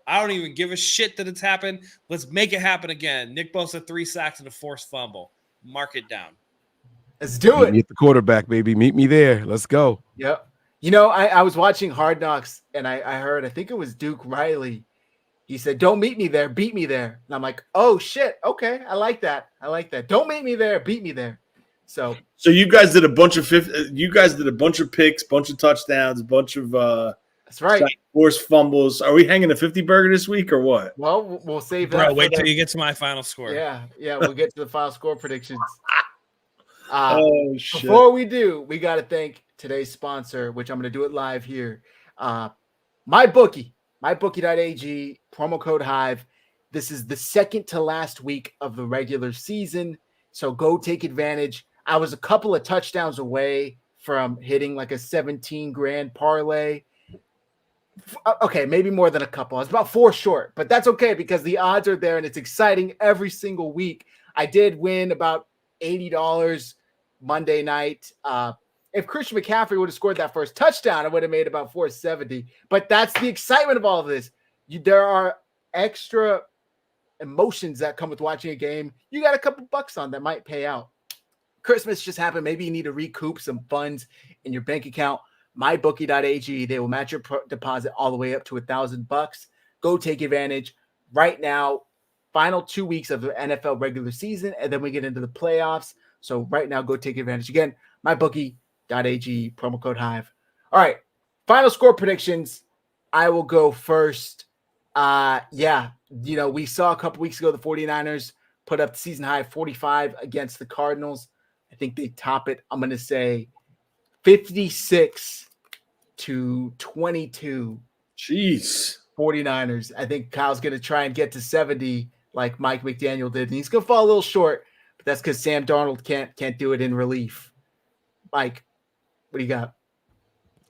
I don't even give a shit that it's happened. Let's make it happen again. Nick Bosa, 3 sacks and a forced fumble. Mark it down. Let's do it. Meet the quarterback, baby. Meet me there. Let's go. Yep. You know, I was watching Hard Knocks, and I heard, I think it was Duke Riley. He said, "Don't meet me there, beat me there." And I'm like, oh, shit. Okay, I like that. Don't meet me there, beat me there. So you guys did a bunch of picks, bunch of touchdowns, bunch of that's right. Forced fumbles. Are we hanging a 50 burger this week or what? Well, we'll save that. Bro, wait till you get to my final score. Yeah, we'll get to the final score predictions. Oh shit! Before we do, we got to thank today's sponsor, which I'm going to do it live here. MyBookie, mybookie.ag, promo code Hive. This is the second to last week of the regular season, so go take advantage. I was a couple of touchdowns away from hitting like a 17 grand parlay. Okay, maybe more than a couple. I was about 4 short, but that's okay because the odds are there and it's exciting every single week. I did win about $80 Monday night. If Christian McCaffrey would have scored that first touchdown, I would have made about $470. But that's the excitement of all of this. There are extra emotions that come with watching a game. You got a couple bucks on that might pay out. Christmas just happened. Maybe you need to recoup some funds in your bank account. MyBookie.ag. They will match your deposit all the way up to $1,000. Go take advantage right now. Final 2 weeks of the NFL regular season, and then we get into the playoffs. So right now, go take advantage. Again, MyBookie.ag, promo code Hive. All right, final score predictions. I will go first. Yeah, we saw a couple weeks ago the 49ers put up the season high 45 against the Cardinals. I think they top it. I'm going to say 56-22 Jeez. 49ers. I think Kyle's going to try and get to 70 like Mike McDaniel did, and he's going to fall a little short, but that's because Sam Darnold can't do it in relief. Mike, what do you got?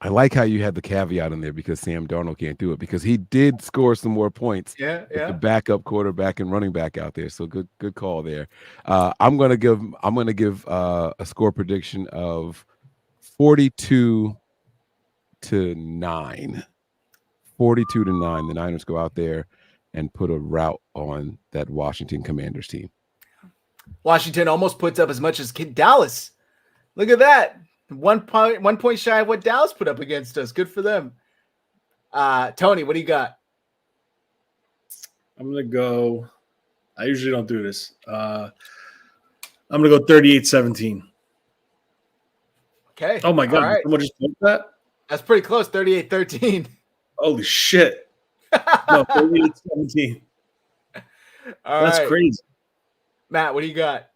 I like how you had the caveat in there because Sam Darnold can't do it because he did score some more points. Yeah. With the backup quarterback and running back out there. So good call there. I'm gonna give a score prediction of 42-9. 42-9. The Niners go out there and put a rout on that Washington Commanders team. Washington almost puts up as much as Dallas. Look at that. 1 point shy of what Dallas put up against us. Good for them. Tony, what do you got? I'm going to go – I usually don't do this. I'm going to go 38-17. Okay. Oh, my God. All right. Someone just told that? That's pretty close. 38-13. Holy shit. No, 38-17. That's crazy. Matt, what do you got?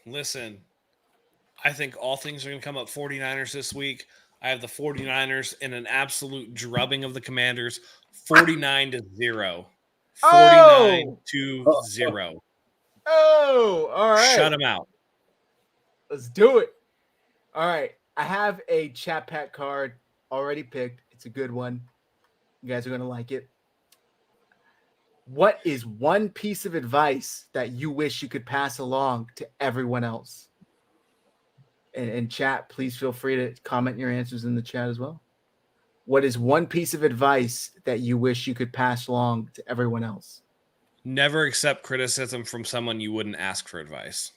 Listen, I think all things are going to come up 49ers this week. I have the 49ers in an absolute drubbing of the Commanders, 49-0. 49-0. Oh, all right. Shut them out. Let's do it. All right. I have a chat pack card already picked. It's a good one. You guys are going to like it. What is one piece of advice that you wish you could pass along to everyone else? And chat, please feel free to comment your answers in the chat as well. What is one piece of advice that you wish you could pass along to everyone else? Never accept criticism from someone you wouldn't ask for advice.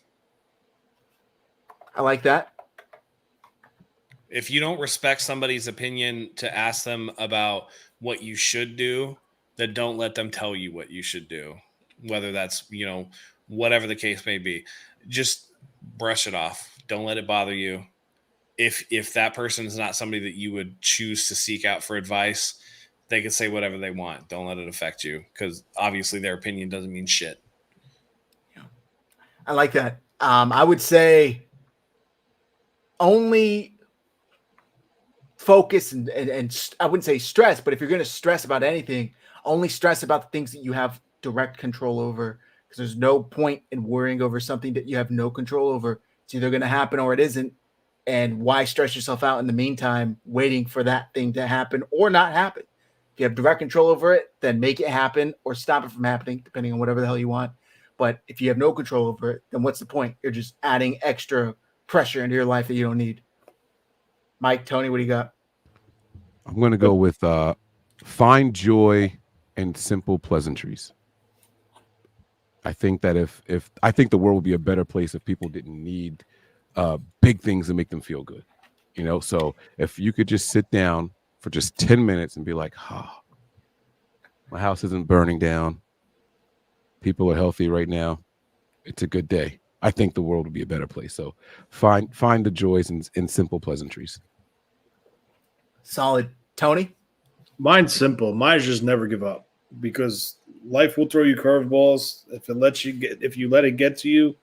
I like that. If you don't respect somebody's opinion to ask them about what you should do, then don't let them tell you what you should do, whether that's, whatever the case may be. Just brush it off. Don't let it bother you. If that person is not somebody that you would choose to seek out for advice, they can say whatever they want. Don't let it affect you because obviously their opinion doesn't mean shit. I like that. I would say only focus and I wouldn't say stress, but if you're going to stress about anything, only stress about the things that you have direct control over, because there's no point in worrying over something that you have no control over. It's either going to happen or it isn't. And why stress yourself out in the meantime, waiting for that thing to happen or not happen? If you have direct control over it, then make it happen or stop it from happening, depending on whatever the hell you want. But if you have no control over it, then what's the point? You're just adding extra pressure into your life that you don't need. Mike, Tony, what do you got? I'm going to go with find joy in simple pleasantries. I think that if I think the world would be a better place if people didn't need big things to make them feel good. So if you could just sit down for just 10 minutes and be like, my house isn't burning down. People are healthy right now. It's a good day. I think the world would be a better place. So find the joys in simple pleasantries. Solid. Tony? Mine's simple. Mine's just never give up because life will throw you curveballs. If you let it get to you,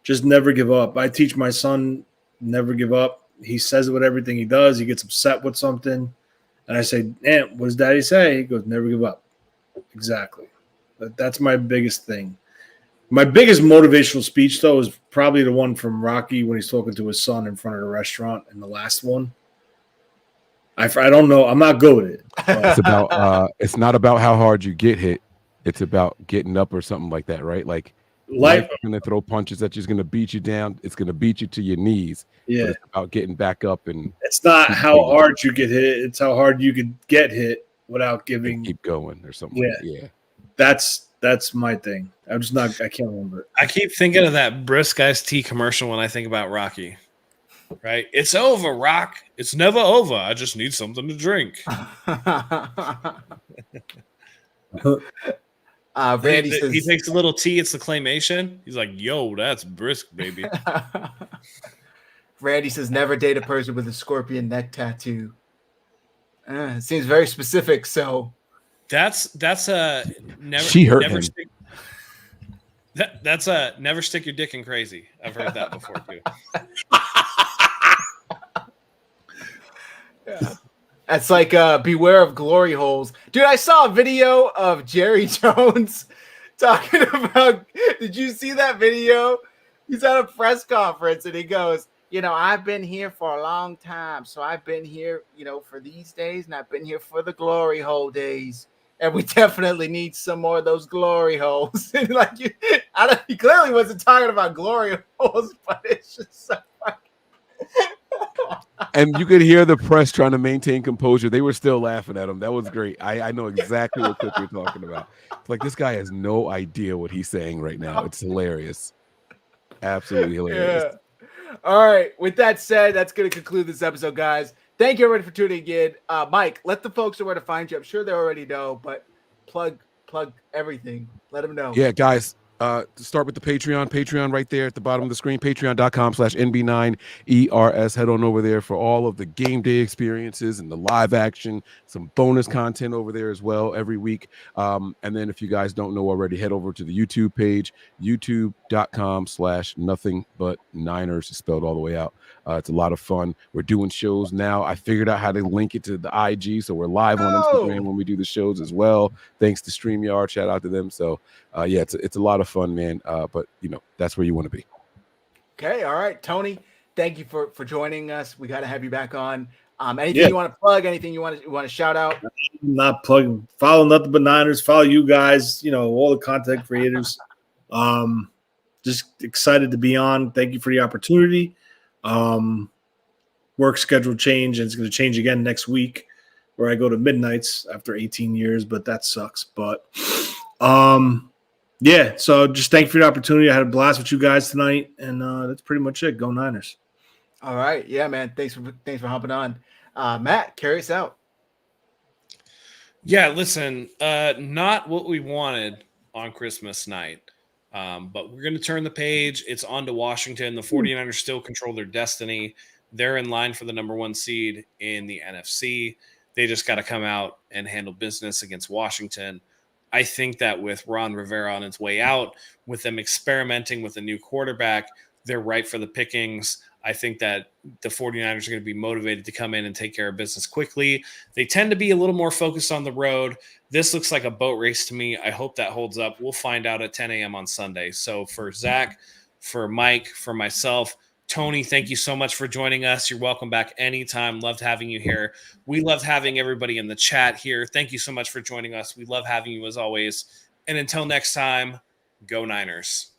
just never give up. I teach my son never give up. He says it with everything he does. He gets upset with something. And I say, what does daddy say? He goes, never give up. Exactly. That's my biggest thing. My biggest motivational speech, though, is probably the one from Rocky when he's talking to his son in front of the restaurant in the last one. I don't know. I'm not good with it. It's about. It's not about how hard you get hit. It's about getting up or something like that, right? Like life is going to throw punches at you. It's going to beat you down. It's going to beat you to your knees. Yeah. But it's about getting back up and. It's not how hard you get hit. It's how hard you could get hit without giving. Keep going or something. Yeah. Like that. Yeah. That's my thing. I can't remember it. I keep thinking of that brisk iced tea commercial when I think about Rocky. Right? It's over, Rock. It's never over. I just need something to drink. Randy says he takes a little tea. It's the claymation. He's like, yo, that's brisk, baby. Randy says never date a person with a scorpion neck tattoo. It seems very specific. So That's a never. She hurt never him. Stick, that's a never stick your dick in crazy. I've heard that before too. Yeah. That's like beware of glory holes. Dude, I saw a video of Jerry Jones talking about, did you see that video? He's at a press conference and he goes, I've been here for a long time. So I've been here, for these days, and I've been here for the glory hole days. And we definitely need some more of those glory holes. And he clearly wasn't talking about glory holes, but it's just so fucking. And you could hear the press trying to maintain composure. They were still laughing at him. That was great. I know exactly what Cook you're talking about. It's like, this guy has no idea what he's saying right now. It's hilarious. Absolutely hilarious. Yeah. All right. With that said, that's going to conclude this episode, guys. Thank you, everybody, for tuning in. Mike, let the folks know where to find you. I'm sure they already know, but plug everything. Let them know. Yeah, guys. To start with the Patreon right there at the bottom of the screen, patreon.com/NB9ERS. Head on over there for all of the game day experiences and the live action, some bonus content over there as well every week. And then if you guys don't know already, head over to the YouTube page, youtube.com/nothing-but-niners, spelled all the way out. It's a lot of fun. We're doing shows now. I figured out how to link it to the IG, so we're live on Instagram when we do the shows as well. Thanks to StreamYard. Shout out to them. So yeah, it's a lot of fun, man. But that's where you want to be. Okay, all right, Tony. Thank you for joining us. We got to have you back on. Anything you want to plug? Anything you want to shout out? I'm not plugging. Follow Nothing But Niners. Follow you guys. All the content creators. Just excited to be on. Thank you for the opportunity. Work schedule change, and it's going to change again next week, where I go to midnights after 18 years, but that sucks. But yeah, so just thank you for the opportunity. I had a blast with you guys tonight, and that's pretty much it. Go Niners. All right. Yeah, man. Thanks for hopping on. Matt, carry us out. Yeah, listen, not what we wanted on Christmas night, but we're going to turn the page. It's on to Washington. The 49ers still control their destiny. They're in line for the number 1 seed in the NFC. They just got to come out and handle business against Washington. I think that with Ron Rivera on its way out, with them experimenting with a new quarterback, they're right for the pickings. I think that the 49ers are going to be motivated to come in and take care of business quickly. They tend to be a little more focused on the road. This looks like a boat race to me. I hope that holds up. We'll find out at 10 a.m. on Sunday. So for Zach, for Mike, for myself, Tony, thank you so much for joining us. You're welcome back anytime. Loved having you here. We loved having everybody in the chat here. Thank you so much for joining us. We love having you as always. And until next time, go Niners.